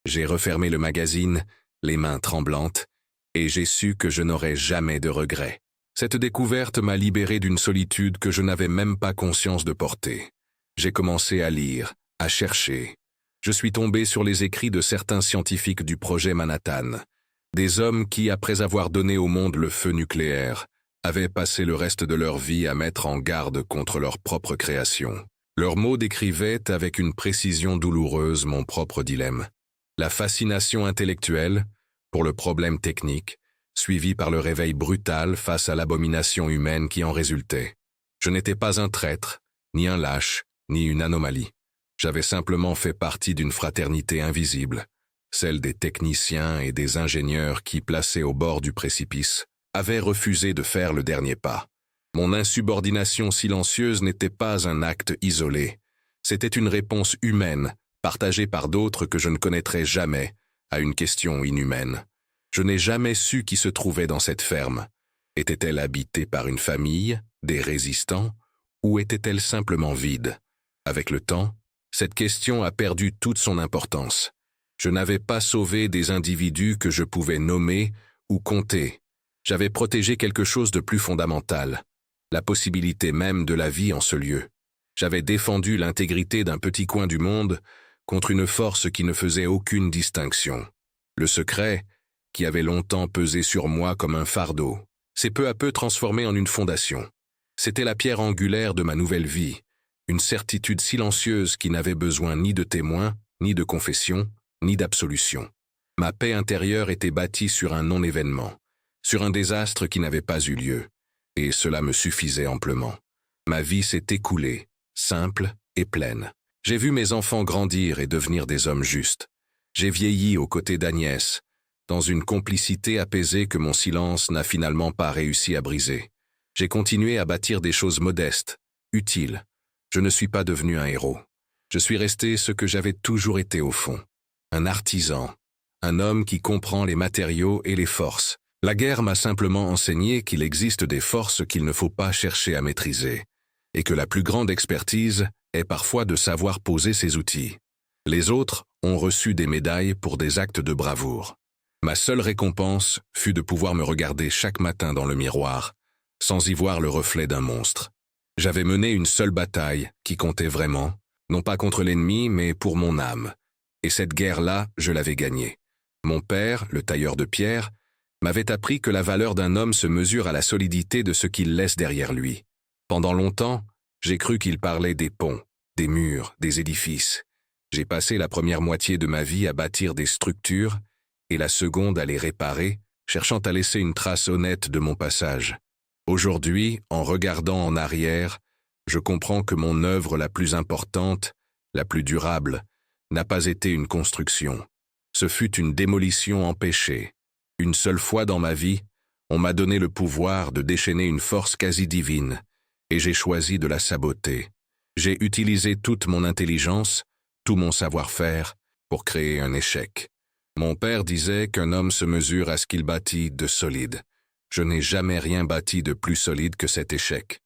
J'ai refermé le magazine, les mains tremblantes, et j'ai su que je n'aurais jamais de regrets. Cette découverte m'a libéré d'une solitude que je n'avais même pas conscience de porter. J'ai commencé à lire, à chercher. Je suis tombé sur les écrits de certains scientifiques du projet Manhattan, des hommes qui, après avoir donné au monde le feu nucléaire, avaient passé le reste de leur vie à mettre en garde contre leur propre création. Leurs mots décrivaient avec une précision douloureuse mon propre dilemme. La fascination intellectuelle, pour le problème technique, suivi par le réveil brutal face à l'abomination humaine qui en résultait. Je n'étais pas un traître, ni un lâche, ni une anomalie. J'avais simplement fait partie d'une fraternité invisible, celle des techniciens et des ingénieurs qui, placés au bord du précipice, avaient refusé de faire le dernier pas. Mon insubordination silencieuse n'était pas un acte isolé. C'était une réponse humaine, partagée par d'autres que je ne connaîtrais jamais, à une question inhumaine. Je n'ai jamais su qui se trouvait dans cette ferme. Était-elle habitée par une famille, des résistants, ou était-elle simplement vide? Avec le temps, cette question a perdu toute son importance. Je n'avais pas sauvé des individus que je pouvais nommer ou compter. J'avais protégé quelque chose de plus fondamental, la possibilité même de la vie en ce lieu. J'avais défendu l'intégrité d'un petit coin du monde contre une force qui ne faisait aucune distinction. Le secret, qui avait longtemps pesé sur moi comme un fardeau, s'est peu à peu transformé en une fondation. C'était la pierre angulaire de ma nouvelle vie, une certitude silencieuse qui n'avait besoin ni de témoins, ni de confession, ni d'absolution. Ma paix intérieure était bâtie sur un non-événement, sur un désastre qui n'avait pas eu lieu, et cela me suffisait amplement. Ma vie s'est écoulée, simple et pleine. J'ai vu mes enfants grandir et devenir des hommes justes. J'ai vieilli aux côtés d'Agnès, dans une complicité apaisée que mon silence n'a finalement pas réussi à briser. J'ai continué à bâtir des choses modestes, utiles. Je ne suis pas devenu un héros. Je suis resté ce que j'avais toujours été au fond, un artisan, un homme qui comprend les matériaux et les forces. La guerre m'a simplement enseigné qu'il existe des forces qu'il ne faut pas chercher à maîtriser, et que la plus grande expertise est parfois de savoir poser ses outils. Les autres ont reçu des médailles pour des actes de bravoure. Ma seule récompense fut de pouvoir me regarder chaque matin dans le miroir, sans y voir le reflet d'un monstre. J'avais mené une seule bataille qui comptait vraiment, non pas contre l'ennemi, mais pour mon âme. Et cette guerre-là, je l'avais gagnée. Mon père, le tailleur de pierre, m'avait appris que la valeur d'un homme se mesure à la solidité de ce qu'il laisse derrière lui. Pendant longtemps, j'ai cru qu'il parlait des ponts, des murs, des édifices. J'ai passé la première moitié de ma vie à bâtir des structures, et la seconde à les réparer, cherchant à laisser une trace honnête de mon passage. Aujourd'hui, en regardant en arrière, je comprends que mon œuvre la plus importante, la plus durable, n'a pas été une construction. Ce fut une démolition empêchée. Une seule fois dans ma vie, on m'a donné le pouvoir de déchaîner une force quasi divine, et j'ai choisi de la saboter. J'ai utilisé toute mon intelligence, tout mon savoir-faire, pour créer un échec. Mon père disait qu'un homme se mesure à ce qu'il bâtit de solide. Je n'ai jamais rien bâti de plus solide que cet échec.